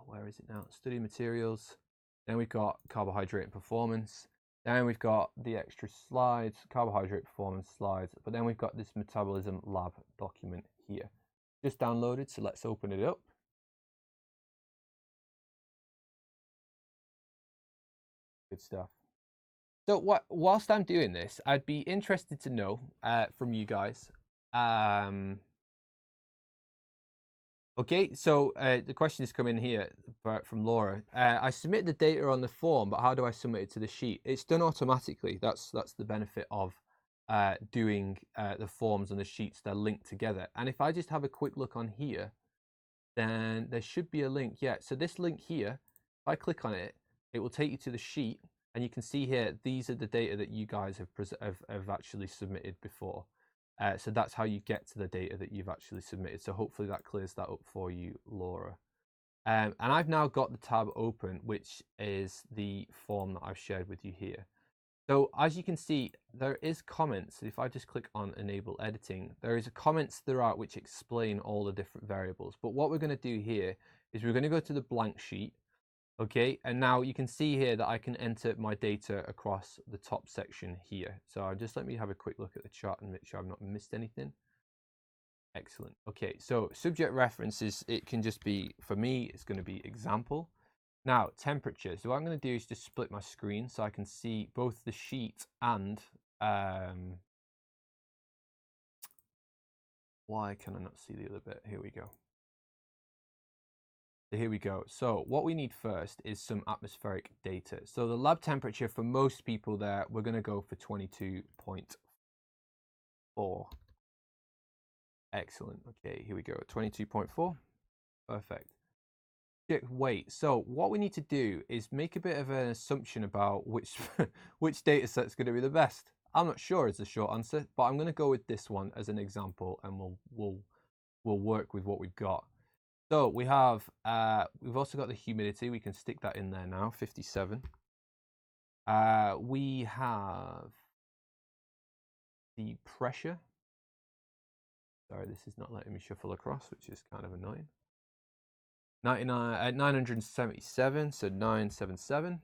where is it now? Study materials. Then we've got carbohydrate and performance. Then we've got the extra slides, carbohydrate performance slides. But then we've got this metabolism lab document here. Just downloaded, so let's open it up. Good stuff. So whilst I'm doing this, I'd be interested to know from you guys. Okay, so the question is coming here from Laura. I submit the data on the form, but how do I submit it to the sheet? It's done automatically. That's the benefit of doing the forms and the sheets. They're linked together. And if I just have a quick look on here, then there should be a link. Yeah, so this link here, if I click on it, it will take you to the sheet. And you can see here, these are the data that you guys have actually submitted before. So that's how you get to the data that you've actually submitted. So hopefully that clears that up for you, Laura. And I've now got the tab open, which is the form that I've shared with you here. So as you can see, there is comments. If I just click on enable editing, there is a comments throughout which explain all the different variables. But what we're going to do here is we're going to go to the blank sheet. Okay, and now you can see here that I can enter my data across the top section here. So just let me have a quick look at the chart and make sure I've not missed anything. Excellent. Okay, so subject references, it can just be, for me, it's going to be example. Now, temperature. So what I'm going to do is just split my screen so I can see both the sheet and why can I not see the other bit? Here we go. So here we go. So what we need first is some atmospheric data. So the lab temperature for most people there, we're going to go for 22.4. Excellent. Okay, here we go. 22.4. Perfect. Weight. So what we need to do is make a bit of an assumption about which which data set's going to be the best. I'm not sure is the short answer, but I'm going to go with this one as an example, and we'll work with what we've got. So we have, we've also got the humidity. We can stick that in there now, 57. We have the pressure. Sorry, this is not letting me shuffle across, which is kind of annoying. 977, so 977. That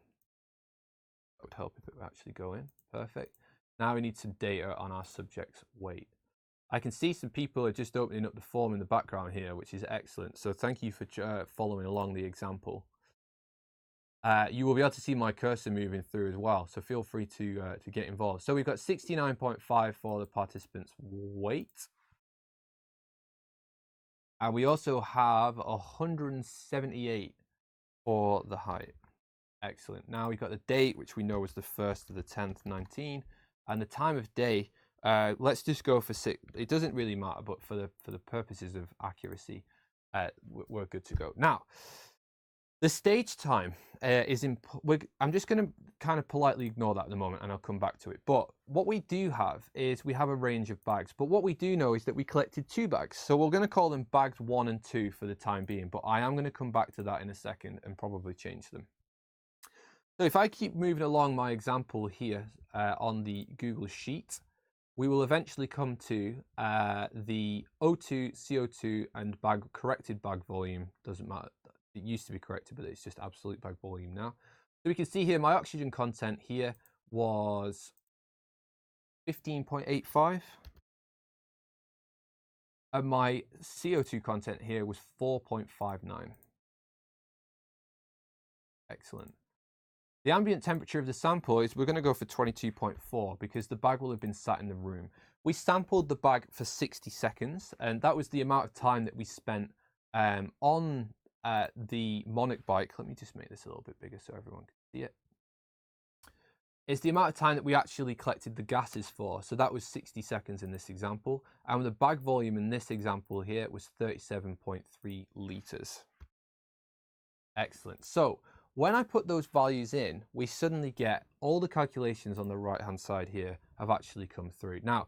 would help if it would actually go in. Perfect. Now we need some data on our subject's weight. I can see some people are just opening up the form in the background here, which is excellent. So thank you for following along the example. You will be able to see my cursor moving through as well, so feel free to get involved. So we've got 69.5 for the participant's weight. And we also have 178 for the height. Excellent. Now we've got the date, which we know was the 1st of the 10th, 19, and the time of day. Let's just go for 6. It doesn't really matter, but for the purposes of accuracy, we're good to go. Now, the stage time is I'm just going to kind of politely ignore that at the moment, and I'll come back to it. But what we do have is we have a range of bags. But what we do know is that we collected 2 bags. So we're going to call them bags 1 and 2 for the time being. But I am going to come back to that in a second and probably change them. So if I keep moving along my example here on the Google Sheet, we will eventually come to the O2, CO2, and corrected bag volume. Doesn't matter. It used to be corrected, but it's just absolute bag volume now. So we can see here my oxygen content here was 15.85. And my CO2 content here was 4.59. Excellent. The ambient temperature of the sample is, we're going to go for 22.4 because the bag will have been sat in the room. We sampled the bag for 60 seconds, and that was the amount of time that we spent on the Monarch bike. Let me just make this a little bit bigger so everyone can see it. It's the amount of time that we actually collected the gases for. So that was 60 seconds in this example. And the bag volume in this example here was 37.3 litres. Excellent. So when I put those values in, we suddenly get all the calculations on the right-hand side here have actually come through. Now,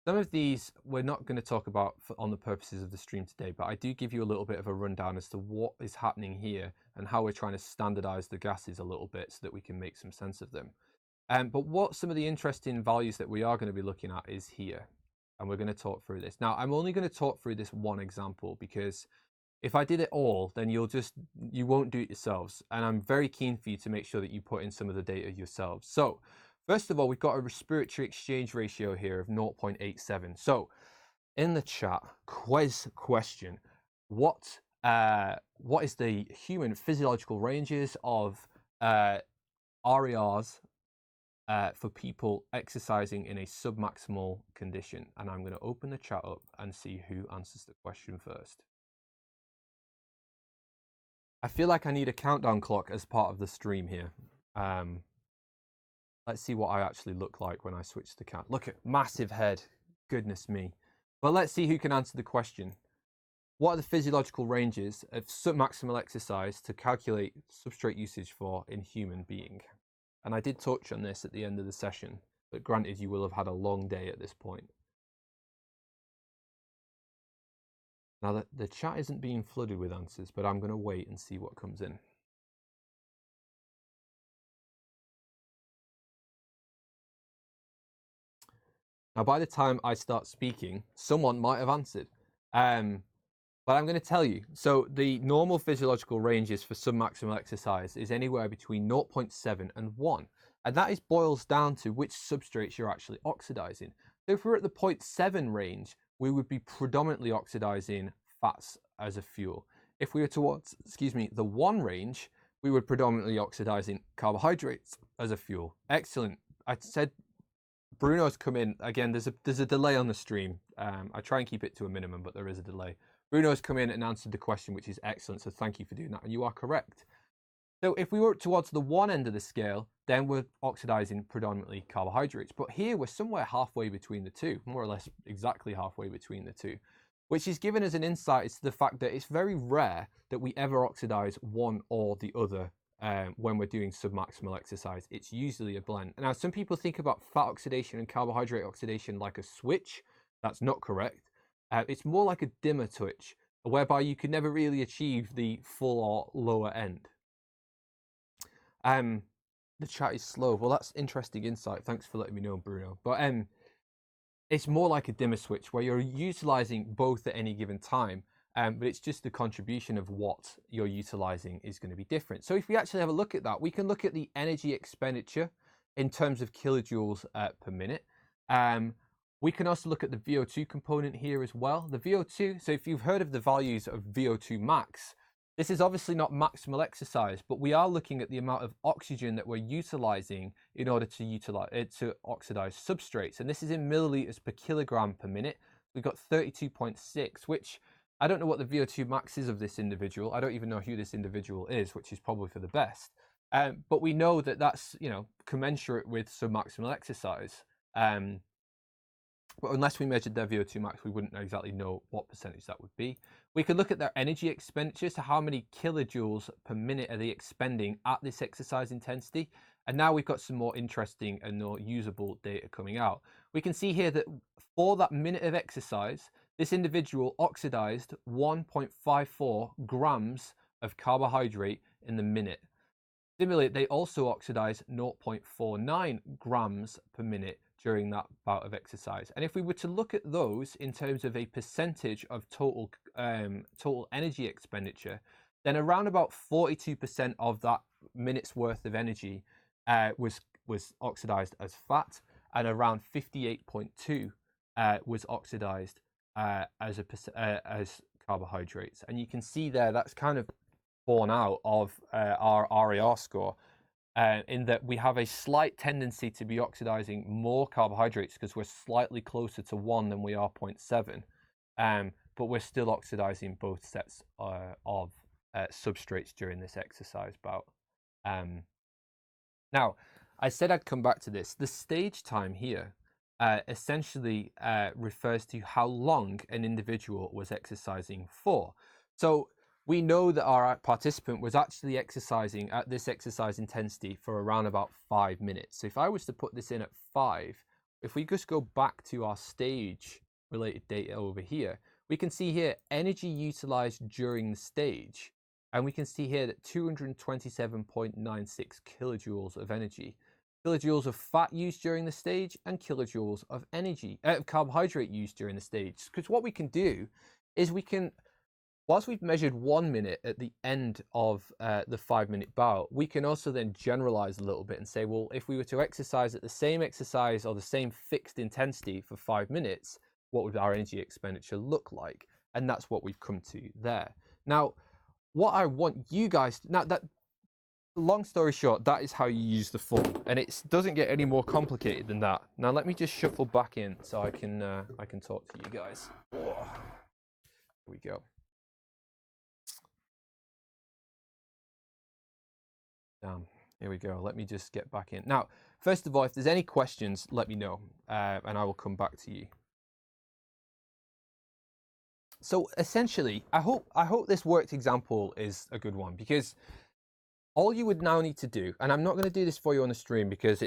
some of these we're not going to talk about on the purposes of the stream today, but I do give you a little bit of a rundown as to what is happening here and how we're trying to standardize the gases a little bit so that we can make some sense of them. But what some of the interesting values that we are going to be looking at is here. and we're going to talk through this. Now, I'm only going to talk through this one example because if I did it all, then you won't do it yourselves. And I'm very keen for you to make sure that you put in some of the data yourselves. So first of all, we've got a respiratory exchange ratio here of 0.87. So in the chat, quiz question, what is the human physiological ranges of RERs for people exercising in a submaximal condition? And I'm going to open the chat up and see who answers the question first. I feel like I need a countdown clock as part of the stream here. Let's see what I actually look like when I switch the cat. Look at massive head. Goodness me. But let's see who can answer the question. What are the physiological ranges of submaximal exercise to calculate substrate usage for in human being? And I did touch on this at the end of the session, but granted, you will have had a long day at this point. Now, the chat isn't being flooded with answers, but I'm going to wait and see what comes in. Now, by the time I start speaking, someone might have answered. But I'm going to tell you. So the normal physiological ranges for submaximal exercise is anywhere between 0.7 and 1. And that boils down to which substrates you're actually oxidizing. So if we're at the 0.7 range, we would be predominantly oxidizing fats as a fuel. If we were towards, the 1 range, we would predominantly oxidizing carbohydrates as a fuel. Excellent. I said Bruno's come in. Again, there's a delay on the stream. I try and keep it to a minimum, but there is a delay. Bruno's come in and answered the question, which is excellent. So thank you for doing that. And you are correct. So if we were towards the 1 end of the scale, then we're oxidizing predominantly carbohydrates. But here we're somewhere halfway between the two, more or less exactly halfway between the two, which is giving us an insight into the fact that it's very rare that we ever oxidize one or the other when we're doing submaximal exercise. It's usually a blend. Now, some people think about fat oxidation and carbohydrate oxidation like a switch. That's not correct. It's more like a dimmer switch, whereby you can never really achieve the full or lower end. The chat is slow. Well, that's interesting insight. Thanks for letting me know, Bruno. But it's more like a dimmer switch where you're utilizing both at any given time, but it's just the contribution of what you're utilizing is going to be different. So if we actually have a look at that, we can look at the energy expenditure in terms of kilojoules per minute. We can also look at the VO2 component here as well. The VO2, so if you've heard of the values of VO2 max, this is obviously not maximal exercise, but we are looking at the amount of oxygen that we're utilizing in order to oxidize substrates. And this is in milliliters per kilogram per minute. We've got 32.6, which I don't know what the VO2 max is of this individual. I don't even know who this individual is, which is probably for the best. But we know that that's, commensurate with submaximal exercise. But unless we measured their VO2 max, we wouldn't exactly know what percentage that would be. We could look at their energy expenditure, so how many kilojoules per minute are they expending at this exercise intensity? And now we've got some more interesting and more usable data coming out. We can see here that for that minute of exercise, this individual oxidized 1.54 grams of carbohydrate in the minute. Similarly, they also oxidized 0.49 grams per minute during that bout of exercise. And if we were to look at those in terms of a percentage of total energy expenditure, then around about 42% of that minute's worth of energy was oxidized as fat, and around 58.2 was oxidized as carbohydrates. And you can see there that's kind of borne out of our RER score. In that we have a slight tendency to be oxidizing more carbohydrates because we're slightly closer to 1 than we are 0.7, but we're still oxidizing both sets of substrates during this exercise bout. Now, I said I'd come back to this. The stage time here essentially refers to how long an individual was exercising for. So we know that our participant was actually exercising at this exercise intensity for around about 5 minutes. So if I was to put this in at 5, if we just go back to our stage related data over here, we can see here energy utilized during the stage. And we can see here that 227.96 kilojoules of energy. kilojoules of fat used during the stage, and kilojoules of carbohydrate used during the stage. Because what we can do is whilst we've measured 1 minute at the end of the 5-minute bout, we can also then generalize a little bit and say, well, if we were to exercise at the same exercise or the same fixed intensity for 5 minutes, what would our energy expenditure look like? And that's what we've come to there. Now, what I want you guys, long story short, that is how you use the form, and it doesn't get any more complicated than that. Now let me just shuffle back in so I can talk to you guys. Here we go. Here we go. Let me just get back in. Now, first of all, if there's any questions, let me know, and I will come back to you. So essentially, I hope this worked example is a good one, because all you would now need to do, and I'm not going to do this for you on the stream because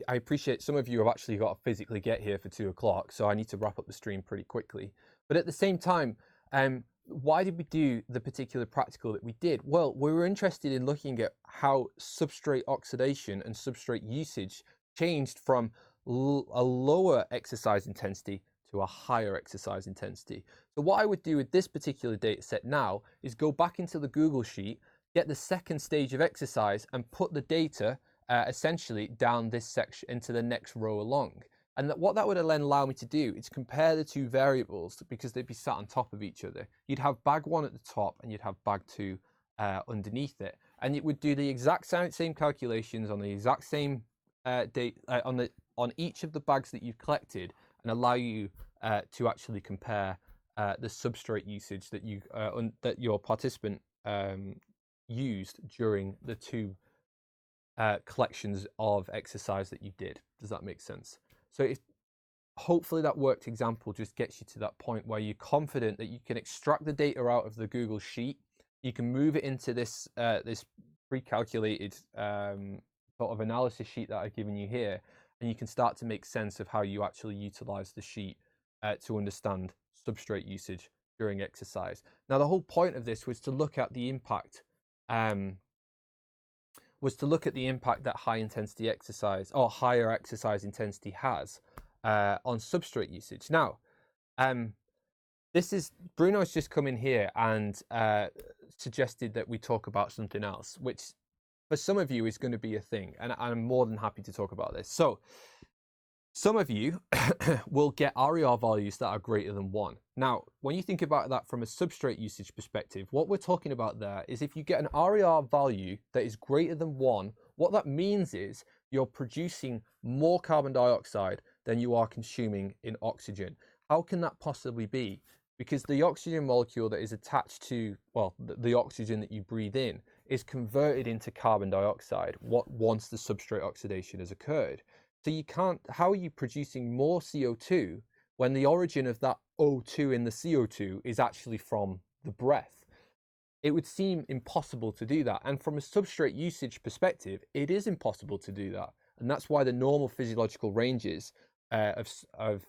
I appreciate some of you have actually got to physically get here for 2 o'clock, so I need to wrap up the stream pretty quickly. But at the same time, why did we do the particular practical that we did? Well, we were interested in looking at how substrate oxidation and substrate usage changed from a lower exercise intensity to a higher exercise intensity. So what I would do with this particular data set now is go back into the Google Sheet, get the second stage of exercise, and put the data essentially down this section into the next row along. And what that would then allow me to do is compare the 2 variables, because they'd be sat on top of each other. You'd have bag 1 at the top and you'd have bag 2 underneath it. And it would do the exact same calculations on the exact same date on each of the bags that you've collected, and allow you to actually compare the substrate usage that your participant used during the 2 collections of exercise that you did. Does that make sense? So hopefully that worked example just gets you to that point where you're confident that you can extract the data out of the Google Sheet, you can move it into this pre-calculated sort of analysis sheet that I've given you here, and you can start to make sense of how you actually utilize the sheet to understand substrate usage during exercise. Now, the whole point of this was to look at the impact that high intensity exercise or higher exercise intensity has on substrate usage. Now, Bruno's just come in here and suggested that we talk about something else, which for some of you is going to be a thing, and I'm more than happy to talk about this. So some of you will get RER values that are greater than 1. Now, when you think about that from a substrate usage perspective, what we're talking about there is if you get an RER value that is greater than 1, what that means is you're producing more carbon dioxide than you are consuming in oxygen. How can that possibly be? Because the oxygen molecule that is attached to, well, the oxygen that you breathe in is converted into carbon dioxide once the substrate oxidation has occurred. So how are you producing more CO2 when the origin of that O2 in the CO2 is actually from the breath? It would seem impossible to do that. And from a substrate usage perspective, it is impossible to do that. And that's why the normal physiological ranges of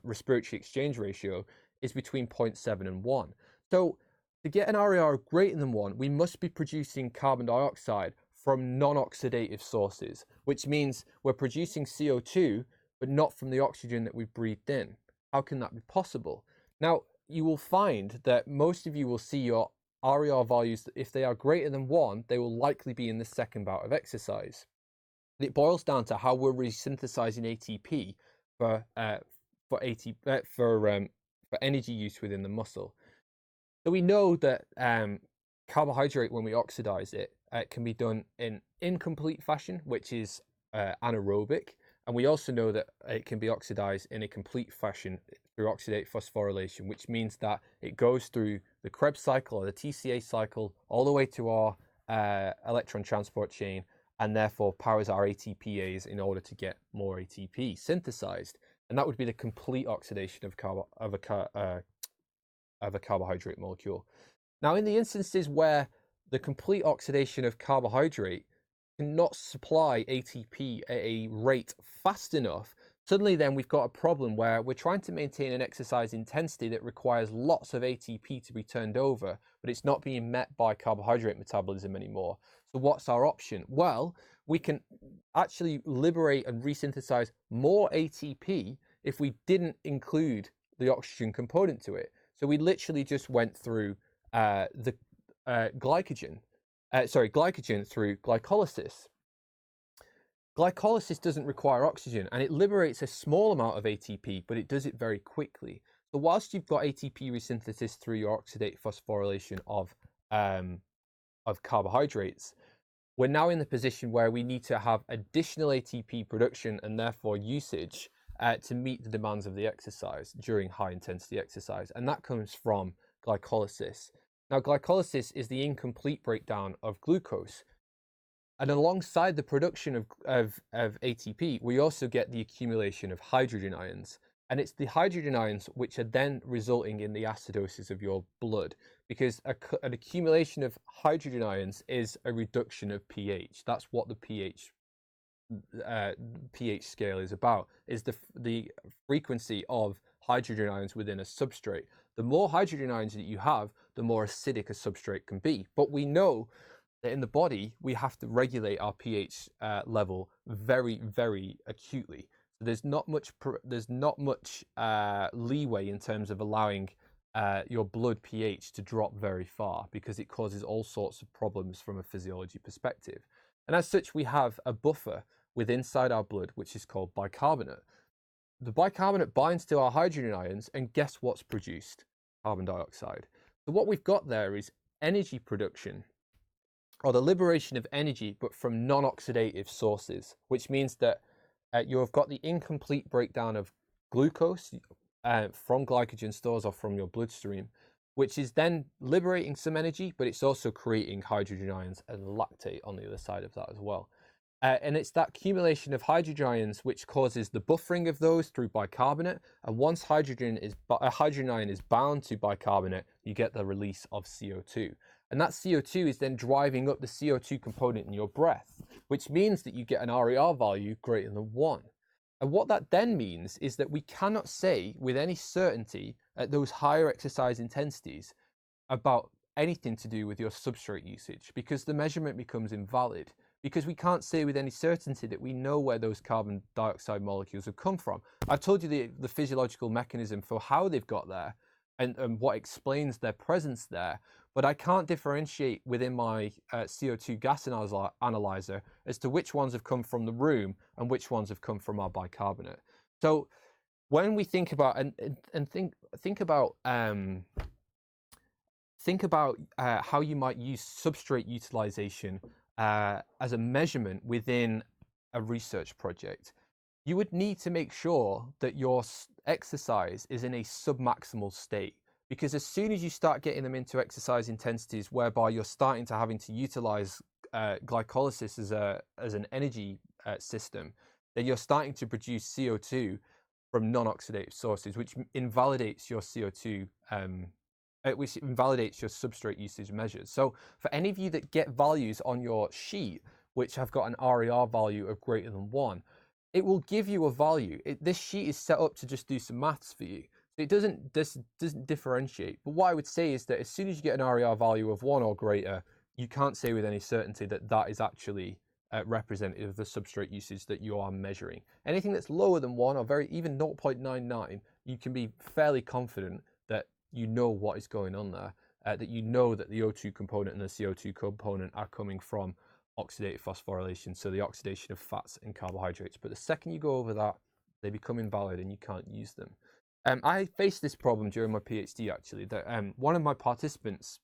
respiratory exchange ratio is between 0.7 and 1. So to get an RER greater than 1, we must be producing carbon dioxide from non-oxidative sources, which means we're producing CO2, but not from the oxygen that we've breathed in. How can that be possible? Now, you will find that most of you will see your RER values, if they are greater than 1, they will likely be in the second bout of exercise. It boils down to how we're resynthesizing ATP for energy use within the muscle. So we know that carbohydrate, when we oxidize it, can be done in incomplete fashion, which is anaerobic, and we also know that it can be oxidized in a complete fashion through oxidate phosphorylation, which means that it goes through the Krebs cycle or the TCA cycle all the way to our electron transport chain, and therefore powers our ATPase in order to get more ATP synthesized. And that would be the complete oxidation of a carbohydrate molecule. Now, in the instances where the complete oxidation of carbohydrate cannot supply ATP at a rate fast enough, suddenly then we've got a problem where we're trying to maintain an exercise intensity that requires lots of ATP to be turned over, but it's not being met by carbohydrate metabolism anymore. So what's our option? Well, we can actually liberate and resynthesize more ATP if we didn't include the oxygen component to it. So we literally just went through the glycogen through glycolysis. Glycolysis doesn't require oxygen, and it liberates a small amount of ATP, but it does it very quickly. So whilst you've got ATP resynthesis through your oxidate phosphorylation of carbohydrates, we're now in the position where we need to have additional ATP production and therefore usage to meet the demands of the exercise during high intensity exercise. And that comes from glycolysis. Now, glycolysis is the incomplete breakdown of glucose. And alongside the production of ATP, we also get the accumulation of hydrogen ions. And it's the hydrogen ions which are then resulting in the acidosis of your blood, because an accumulation of hydrogen ions is a reduction of pH. That's what the pH scale is about, is the frequency of hydrogen ions within a substrate. The more hydrogen ions that you have, the more acidic a substrate can be. But we know that in the body, we have to regulate our pH level very, very acutely. So there's not much leeway in terms of allowing your blood pH to drop very far, because it causes all sorts of problems from a physiology perspective. And as such, we have a buffer inside our blood, which is called bicarbonate. The bicarbonate binds to our hydrogen ions, and guess what's produced? Carbon dioxide. So what we've got there is energy production, or the liberation of energy, but from non-oxidative sources, which means that you've got the incomplete breakdown of glucose from glycogen stores or from your bloodstream, which is then liberating some energy, but it's also creating hydrogen ions and lactate on the other side of that as well. And it's that accumulation of hydrogen ions which causes the buffering of those through bicarbonate. And once a hydrogen ion is bound to bicarbonate, you get the release of CO2. And that CO2 is then driving up the CO2 component in your breath, which means that you get an RER value greater than 1. And what that then means is that we cannot say with any certainty at those higher exercise intensities about anything to do with your substrate usage, because the measurement becomes invalid, because we can't say with any certainty that we know where those carbon dioxide molecules have come from. I've told you the physiological mechanism for how they've got there and what explains their presence there, but I can't differentiate within my CO2 gas analyzer as to which ones have come from the room and which ones have come from our bicarbonate. So when we think about think about how you might use substrate utilization as a measurement within a research project, you would need to make sure that your exercise is in a submaximal state, because as soon as you start getting them into exercise intensities whereby you're starting to having to utilize glycolysis as an energy system, then you're starting to produce CO2 from non-oxidative sources, which invalidates your CO2 which invalidates your substrate usage measures. So for any of you that get values on your sheet which have got an RER value of greater than 1, it will give you a value. This sheet is set up to just do some maths for you. It doesn't differentiate. But what I would say is that as soon as you get an RER value of 1 or greater, you can't say with any certainty that that is actually representative of the substrate usage that you are measuring. Anything that's lower than 1 or even 0.99, you can be fairly confident that you know what is going on there, that you know that the O2 component and the CO2 component are coming from oxidative phosphorylation, so the oxidation of fats and carbohydrates. But the second you go over that, they become invalid and you can't use them. I faced this problem during my PhD, actually, that one of my participants,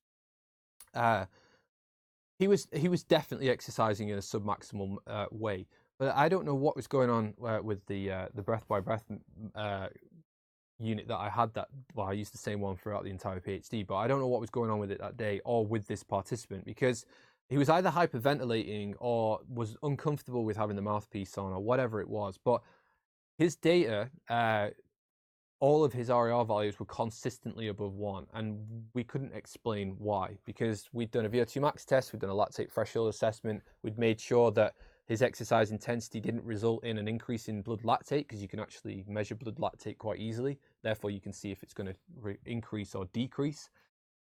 he was definitely exercising in a submaximal way, but I don't know what was going on with the breath by breath unit that I had. I used the same one throughout the entire PhD, but I don't know what was going on with it that day or with this participant, because he was either hyperventilating or was uncomfortable with having the mouthpiece on or whatever it was. But his data, all of his RER values were consistently above 1, and we couldn't explain why, because we'd done a VO2 max test, we'd done a lactate threshold assessment, we'd made sure that his exercise intensity didn't result in an increase in blood lactate, because you can actually measure blood lactate quite easily. Therefore, you can see if it's going to increase or decrease.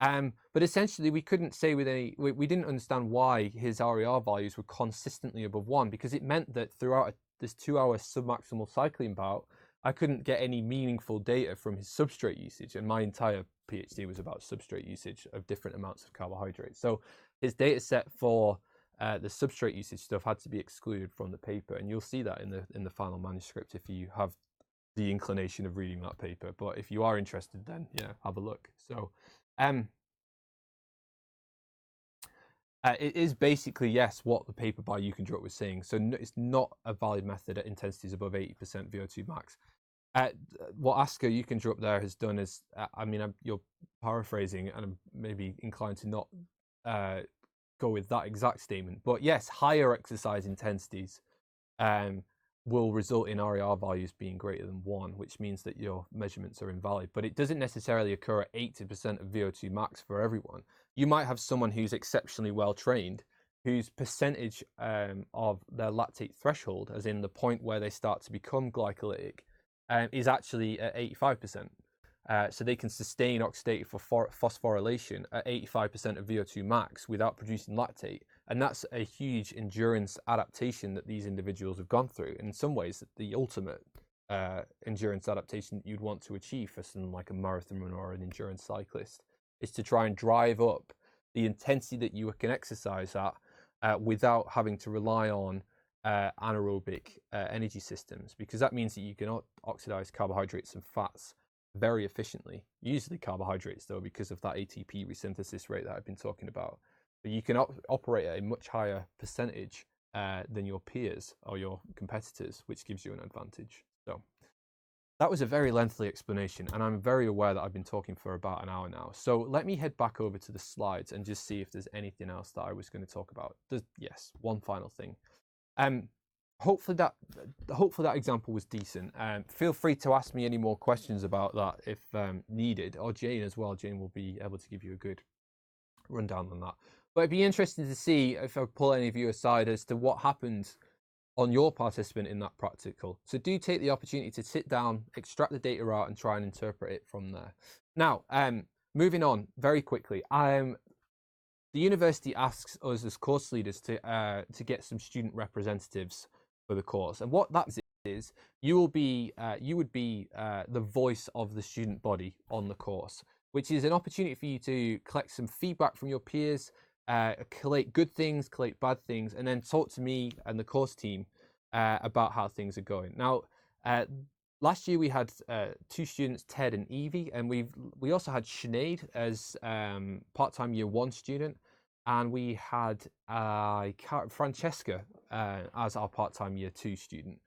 But essentially, we couldn't say with any, we didn't understand why his RER values were consistently above 1, because it meant that throughout this 2-hour submaximal cycling bout, I couldn't get any meaningful data from his substrate usage. And my entire PhD was about substrate usage of different amounts of carbohydrates. So his data set for the substrate usage stuff had to be excluded from the paper. And you'll see that in the final manuscript if you have the inclination of reading that paper. But if you are interested, then yeah, have a look. So it is basically, yes, what the paper by You Can Draw It was saying. So it's not a valid method at intensities above 80% VO2 max. What Asker You Can Draw Up there has done is, I mean, you're paraphrasing, and I'm maybe inclined to not go with that exact statement. But yes, higher exercise intensities will result in RER values being greater than 1, which means that your measurements are invalid. But it doesn't necessarily occur at 80% of VO2 max for everyone. You might have someone who's exceptionally well trained, whose percentage of their lactate threshold, as in the point where they start to become glycolytic, is actually at 85%. So they can sustain oxidative phosphorylation at 85% of VO2 max without producing lactate. And that's a huge endurance adaptation that these individuals have gone through. In some ways, the ultimate endurance adaptation that you'd want to achieve for something like a marathon runner or an endurance cyclist is to try and drive up the intensity that you can exercise at without having to rely on anaerobic energy systems, because that means that you can oxidize carbohydrates and fats very efficiently, usually carbohydrates though, because of that ATP resynthesis rate that I've been talking about. But you can operate at a much higher percentage than your peers or your competitors, which gives you an advantage. So that was a very lengthy explanation, and I'm very aware that I've been talking for about an hour now. So let me head back over to the slides and just see if there's anything else that I was going to talk about. Yes, one final thing. Hopefully that example was decent. Feel free to ask me any more questions about that if needed, or Jane as well. Jane will be able to give you a good rundown on that. But it'd be interesting to see if I pull any of you aside as to what happened on your participant in that practical. So do take the opportunity to sit down, extract the data out, and try and interpret it from there. Now, moving on very quickly. The university asks us as course leaders to get some student representatives for the course, and what that is, you would be the voice of the student body on the course, which is an opportunity for you to collect some feedback from your peers, collate good things, collate bad things, and then talk to me and the course team about how things are going. Now, last year we had 2 students, Ted and Evie, and we also had Sinead as part-time year 1 student, and we had Francesca as our part-time year 2 student.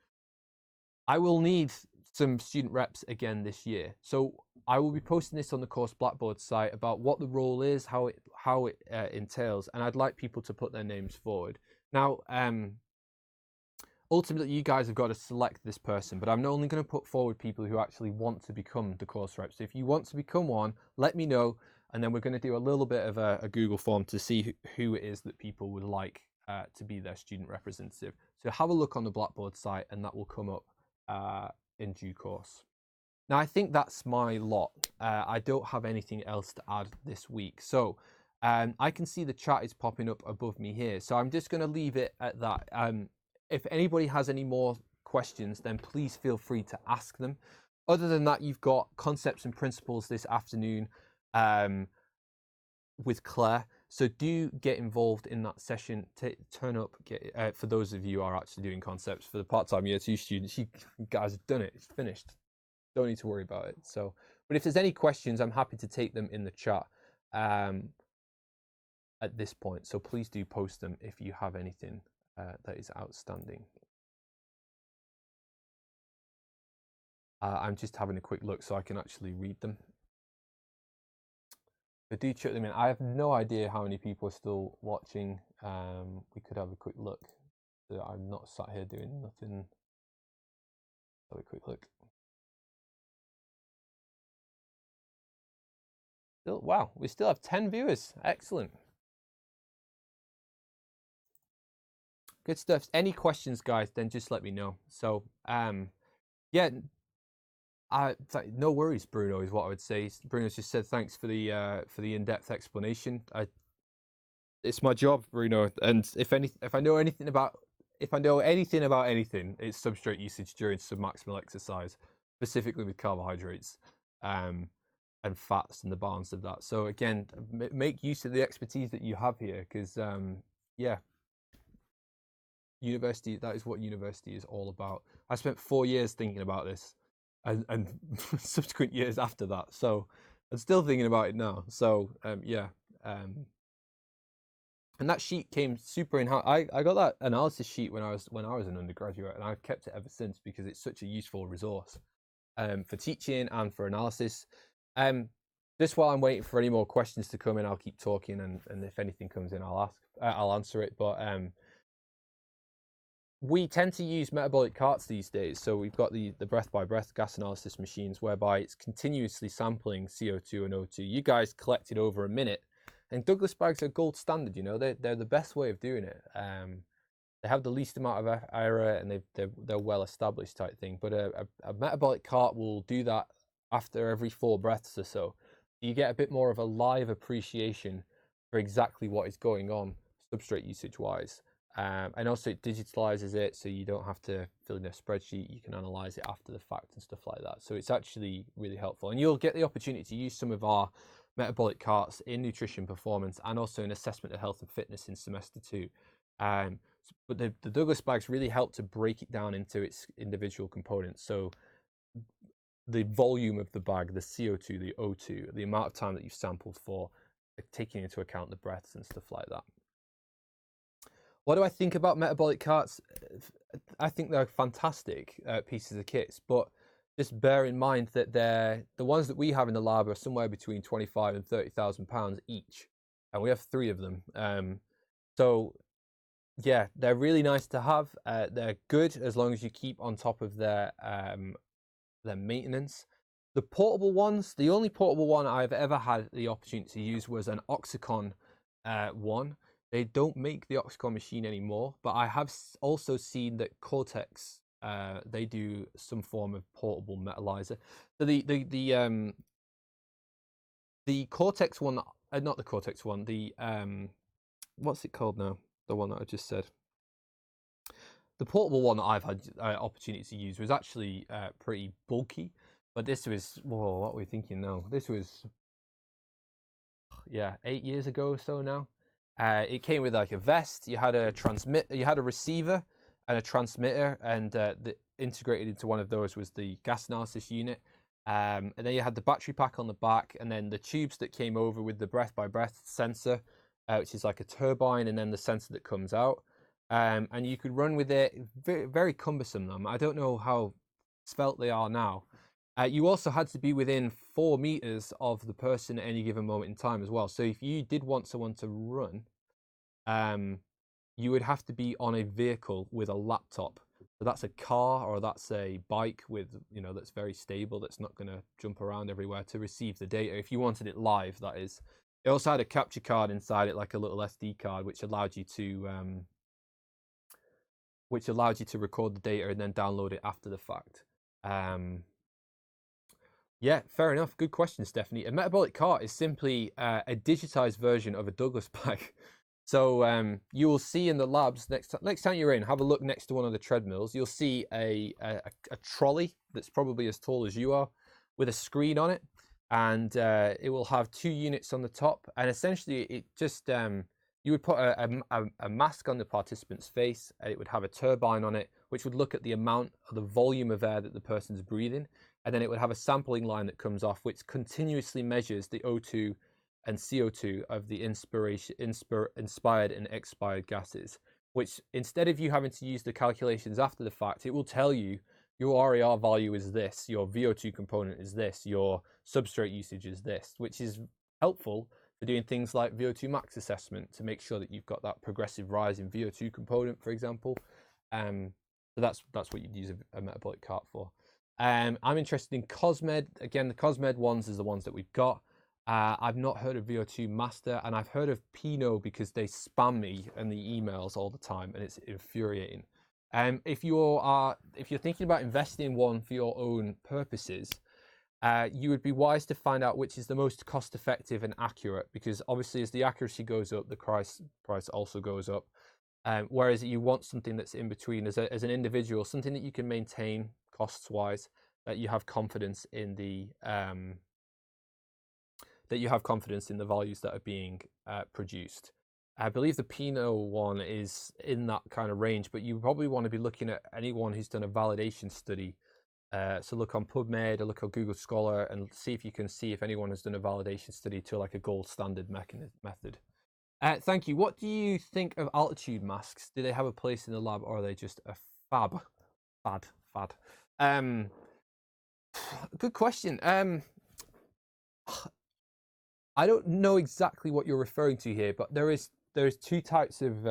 I will need some student reps again this year, so I will be posting this on the course Blackboard site about what the role is, how it entails, and I'd like people to put their names forward. Now, ultimately, you guys have got to select this person, but I'm not only going to put forward people who actually want to become the course reps. So if you want to become one, let me know, and then we're going to do a little bit of a Google form to see who it is that people would like to be their student representative. So have a look on the Blackboard site, and that will come up in due course. Now, I think that's my lot. I don't have anything else to add this week. So I can see the chat is popping up above me here. So I'm just going to leave it at that. If anybody has any more questions, then please feel free to ask them. Other than that, you've got concepts and principles this afternoon with Claire. So do get involved in that session. Turn up. For those of you who are actually doing concepts, for the part-time year 2 students, you guys have done it. It's finished. Don't need to worry about it. So, but if there's any questions, I'm happy to take them in the chat at this point. So please do post them if you have anything that is outstanding. I'm just having a quick look so I can actually read them. But do check them in. I have no idea how many people are still watching. We could have a quick look. So I'm not sat here doing nothing. Have a quick look. Wow, we still have 10 viewers. Excellent. Good stuff. Any questions, guys, then just let me know. So, yeah, No worries, Bruno, is what I would say. Bruno's just said thanks for the in-depth explanation. It's my job, Bruno, and if I know anything about anything, it's substrate usage during submaximal exercise, specifically with carbohydrates, and fats and the balance of that. So again, make use of the expertise that you have here, because yeah, university, that is what university is all about. I spent 4 years thinking about this, and subsequent years after that. So I'm still thinking about it now. So yeah. And that sheet came super in. I got that analysis sheet when I was an undergraduate, and I've kept it ever since because it's such a useful resource for teaching and for analysis. Just while I'm waiting for any more questions to come in, I'll keep talking, and if anything comes in, I'll answer it. But we tend to use metabolic carts these days. So we've got the breath by breath gas analysis machines, whereby it's continuously sampling CO2 and O2. You guys collect it over a minute. And Douglas bags are gold standard, you know. They're the best way of doing it. They have the least amount of error, and they're well established type thing. But a metabolic cart will do that after every 4 breaths or so. You get a bit more of a live appreciation for exactly what is going on substrate usage wise. And also it digitalizes it, so you don't have to fill in a spreadsheet. You can analyze it after the fact and stuff like that. So it's actually really helpful. And you'll get the opportunity to use some of our metabolic carts in nutrition performance and also in assessment of health and fitness in semester 2. But the Douglas bags really help to break it down into its individual components. So the volume of the bag, the CO2, the O2, the amount of time that you've sampled for, taking into account the breaths and stuff like that. What do I think about metabolic carts? I think they're fantastic pieces of kits, but just bear in mind that the ones that we have in the lab are somewhere between 25 and 30,000 pounds each, and we have 3 of them. So yeah, they're really nice to have. They're good as long as you keep on top of their maintenance. The portable ones, the only portable one I've ever had the opportunity to use was an Oxycon one. They don't make the Oxycon machine anymore, but I have also seen that Cortex, they do some form of portable metallizer. So the Cortex one, not the Cortex one, the what's it called now? The one that I just said. The portable one that I've had opportunity to use was actually pretty bulky, but this was, whoa, what are we thinking now? This was, yeah, 8 years ago or so now. It came with like a vest. You had a receiver and a transmitter, and integrated into one of those was the gas analysis unit. And then you had the battery pack on the back, and then the tubes that came over with the breath by breath sensor, which is like a turbine, and then the sensor that comes out. And you could run with it. Very, very cumbersome, them. I don't know how svelte they are now. You also had to be within 4 meters of the person at any given moment in time as well. So if you did want someone to run, you would have to be on a vehicle with a laptop. So that's a car or that's a bike with, that's very stable, that's not going to jump around everywhere to receive the data. If you wanted it live, that is. It also had a capture card inside it, like a little SD card, which allowed you to record the data and then download it after the fact. Yeah, fair enough. Good question, Stephanie. A metabolic cart is simply a digitized version of a Douglas bag. So you will see in the labs next time you're in, have a look next to one of the treadmills. You'll see a trolley that's probably as tall as you are, with a screen on it, and it will have 2 units on the top. And essentially, it just you would put a mask on the participant's face, and it would have a turbine on it, which would look at the amount of the volume of air that the person's breathing. And then it would have a sampling line that comes off, which continuously measures the O2 and CO2 of the inspired and expired gases, which instead of you having to use the calculations after the fact, it will tell you your RER value is this, your VO2 component is this, your substrate usage is this, which is helpful for doing things like VO2 max assessment to make sure that you've got that progressive rise in VO2 component, for example. So that's what you'd use a metabolic cart for. I'm interested in Cosmed. Again, the Cosmed ones is the ones that we've got. I've not heard of VO2 Master, and I've heard of Pinot because they spam me in the emails all the time, and it's infuriating. If you're thinking about investing in one for your own purposes, you would be wise to find out which is the most cost effective and accurate, because obviously as the accuracy goes up, the price also goes up. Whereas you want something that's in between as an individual, something that you can maintain costs wise, that you have confidence in the values that are being produced. I believe the Pinot one is in that kind of range, but you probably want to be looking at anyone who's done a validation study. So look on PubMed or look on Google Scholar and see if you can see if anyone has done a validation study to like a gold standard method. Thank you. What do you think of altitude masks? Do they have a place in the lab, or are they just a fad? Good question. I don't know exactly what you're referring to here, but there's two types of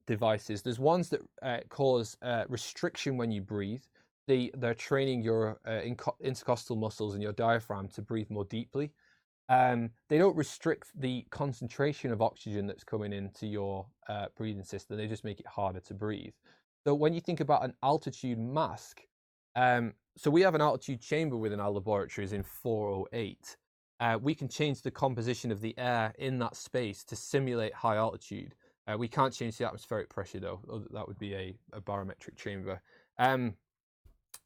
devices. There's ones that cause restriction when you breathe. They're training your intercostal muscles and your diaphragm to breathe more deeply. They don't restrict the concentration of oxygen that's coming into your breathing system. They just make it harder to breathe. So when you think about an altitude mask, so we have an altitude chamber within our laboratories in 408. We can change the composition of the air in that space to simulate high altitude. We can't change the atmospheric pressure though. That would be a barometric chamber.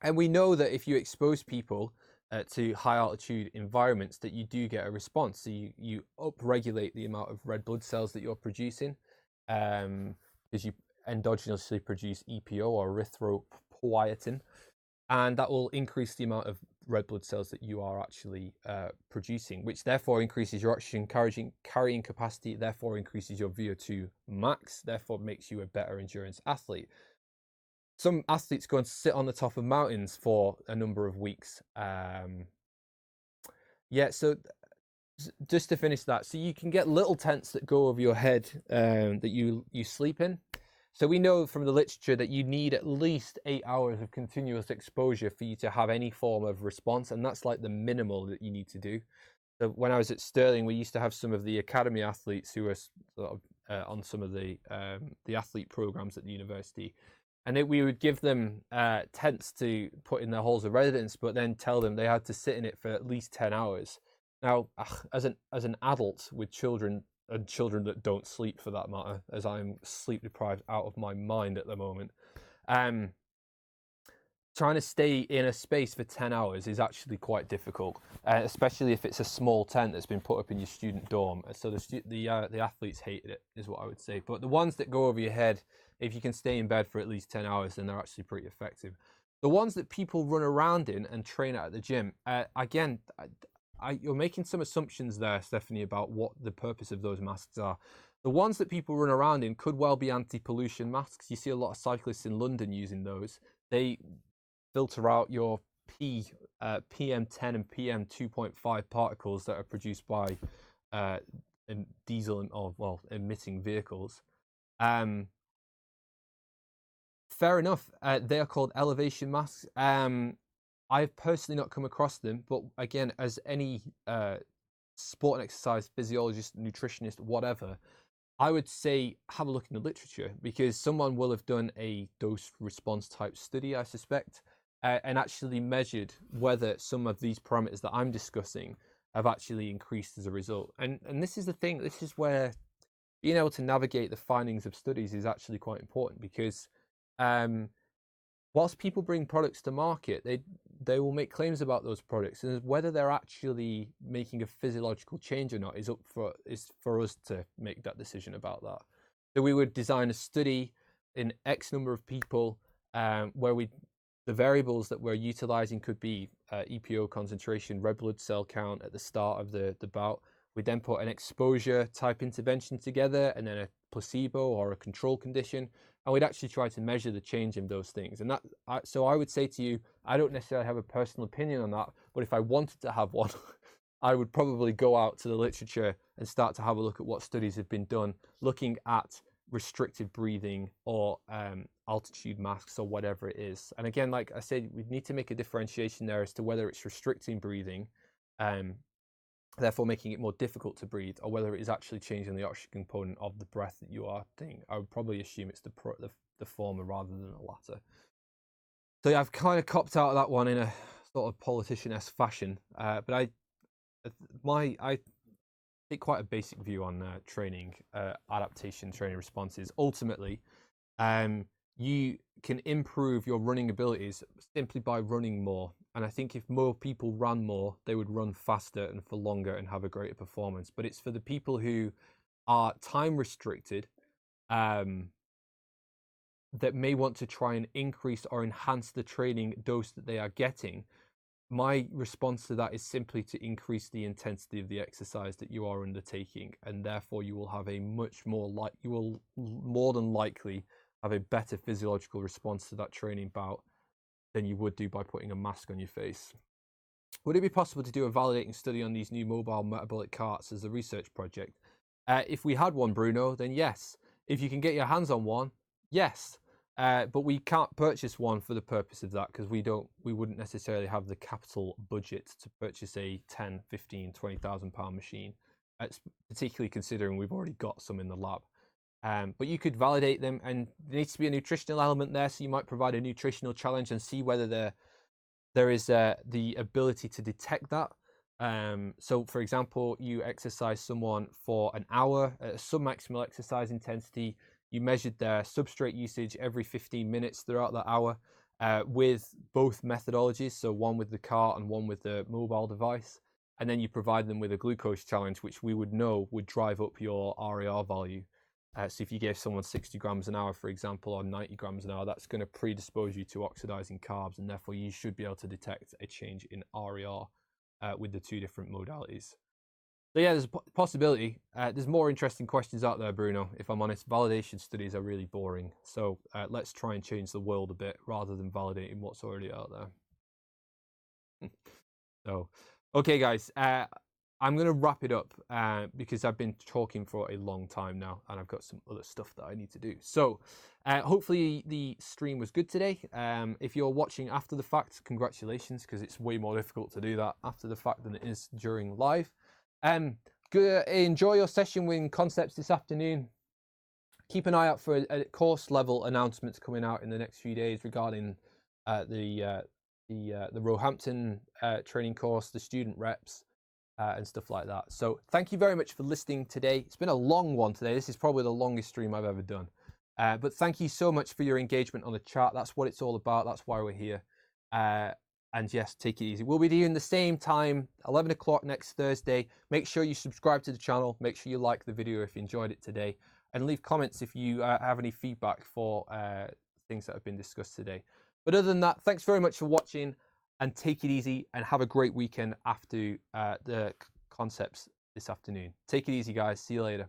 And we know that if you expose people to high altitude environments, that you do get a response. So you upregulate the amount of red blood cells that you're producing, because you endogenously produce EPO or erythropoietin, and that will increase the amount of red blood cells that you are actually producing, which therefore increases your oxygen carrying capacity, therefore increases your VO2 max, therefore makes you a better endurance athlete. Some athletes go and sit on the top of mountains for a number of weeks. So just to finish that, so you can get little tents that go over your head that you sleep in. So we know from the literature that you need at least 8 hours of continuous exposure for you to have any form of response, and that's like the minimal that you need to do. So when I was at Stirling, we used to have some of the academy athletes who were sort of on some of the athlete programs at the university, and we would give them tents to put in their halls of residence, but then tell them they had to sit in it for at least 10 hours. Now, as an adult with children, and children that don't sleep for that matter, as I'm sleep deprived out of my mind at the moment, trying to stay in a space for 10 hours is actually quite difficult, especially if it's a small tent that's been put up in your student dorm. So the athletes hated it, is what I would say. But the ones that go over your head, if you can stay in bed for at least 10 hours, then they're actually pretty effective. The ones that people run around in and train at the gym, again, you're making some assumptions there, Stephanie, about what the purpose of those masks are. The ones that people run around in could well be anti-pollution masks. You see a lot of cyclists in London using those. They filter out your PM10 and PM2.5 particles that are produced by diesel emitting vehicles. Fair enough. They are called elevation masks. I've personally not come across them, but again, as any sport and exercise physiologist, nutritionist, whatever, I would say have a look in the literature, because someone will have done a dose response type study, I suspect, and actually measured whether some of these parameters that I'm discussing have actually increased as a result. And this is the thing, this is where being able to navigate the findings of studies is actually quite important, because whilst people bring products to market, they will make claims about those products, and whether they're actually making a physiological change or not is for us to make that decision about that. So we would design a study in X number of people, where the variables that we're utilizing could be EPO concentration, red blood cell count at the start of the bout. We then put an exposure type intervention together, and then a placebo or a control condition, and we'd actually try to measure the change in those things. And so I would say to you, I don't necessarily have a personal opinion on that, but if I wanted to have one, I would probably go out to the literature and start to have a look at what studies have been done looking at restricted breathing or altitude masks or whatever it is. And again, like I said, we need to make a differentiation there as to whether it's restricting breathing therefore making it more difficult to breathe, or whether it is actually changing the oxygen component of the breath that you are doing. I would probably assume it's the former rather than the latter. So yeah, I've kind of copped out of that one in a sort of politician-esque fashion, but I take quite a basic view on training, adaptation, training responses. Ultimately, you can improve your running abilities simply by running more. And I think if more people ran more, they would run faster and for longer and have a greater performance. But it's for the people who are time restricted, that may want to try and increase or enhance the training dose that they are getting. My response to that is simply to increase the intensity of the exercise that you are undertaking, and therefore you will have a you will more than likely have a better physiological response to that training bout than you would do by putting a mask on your face. Would it be possible to do a validating study on these new mobile metabolic carts as a research project? If we had one, Bruno, then yes. If you can get your hands on one, yes. But we can't purchase one for the purpose of that, because we wouldn't necessarily have the capital budget to purchase a 10, 15, 20,000 pound machine, particularly considering we've already got some in the lab. But you could validate them, and there needs to be a nutritional element there, so you might provide a nutritional challenge and see whether there is the ability to detect that. So for example, you exercise someone for an hour at a submaximal exercise intensity. You measured their substrate usage every 15 minutes throughout that hour, with both methodologies, so one with the cart and one with the mobile device. And then you provide them with a glucose challenge, which we would know would drive up your RAR value. So if you gave someone 60 grams an hour, for example, or 90 grams an hour, that's going to predispose you to oxidizing carbs, and therefore you should be able to detect a change in RAR with the two different modalities. So yeah, there's a possibility. There's more interesting questions out there, Bruno. If I'm honest, validation studies are really boring. So let's try and change the world a bit rather than validating what's already out there. So, okay, guys. I'm going to wrap it up because I've been talking for a long time now, and I've got some other stuff that I need to do. So hopefully the stream was good today. If you're watching after the fact, congratulations, because it's way more difficult to do that after the fact than it is during live. Enjoy your session with concepts this afternoon. Keep an eye out for a course level announcements coming out in the next few days regarding the Roehampton training course, the student reps, and stuff like that. So thank you very much for listening today. It's been a long one today. This is probably the longest stream I've ever done. But thank you so much for your engagement on the chat. That's what it's all about. That's why we're here. And yes, take it easy. We'll be doing the same time, 11 o'clock next Thursday. Make sure you subscribe to the channel. Make sure you like the video if you enjoyed it today. And leave comments if you have any feedback for things that have been discussed today. But other than that, thanks very much for watching, and take it easy and have a great weekend after the concepts this afternoon. Take it easy, guys. See you later.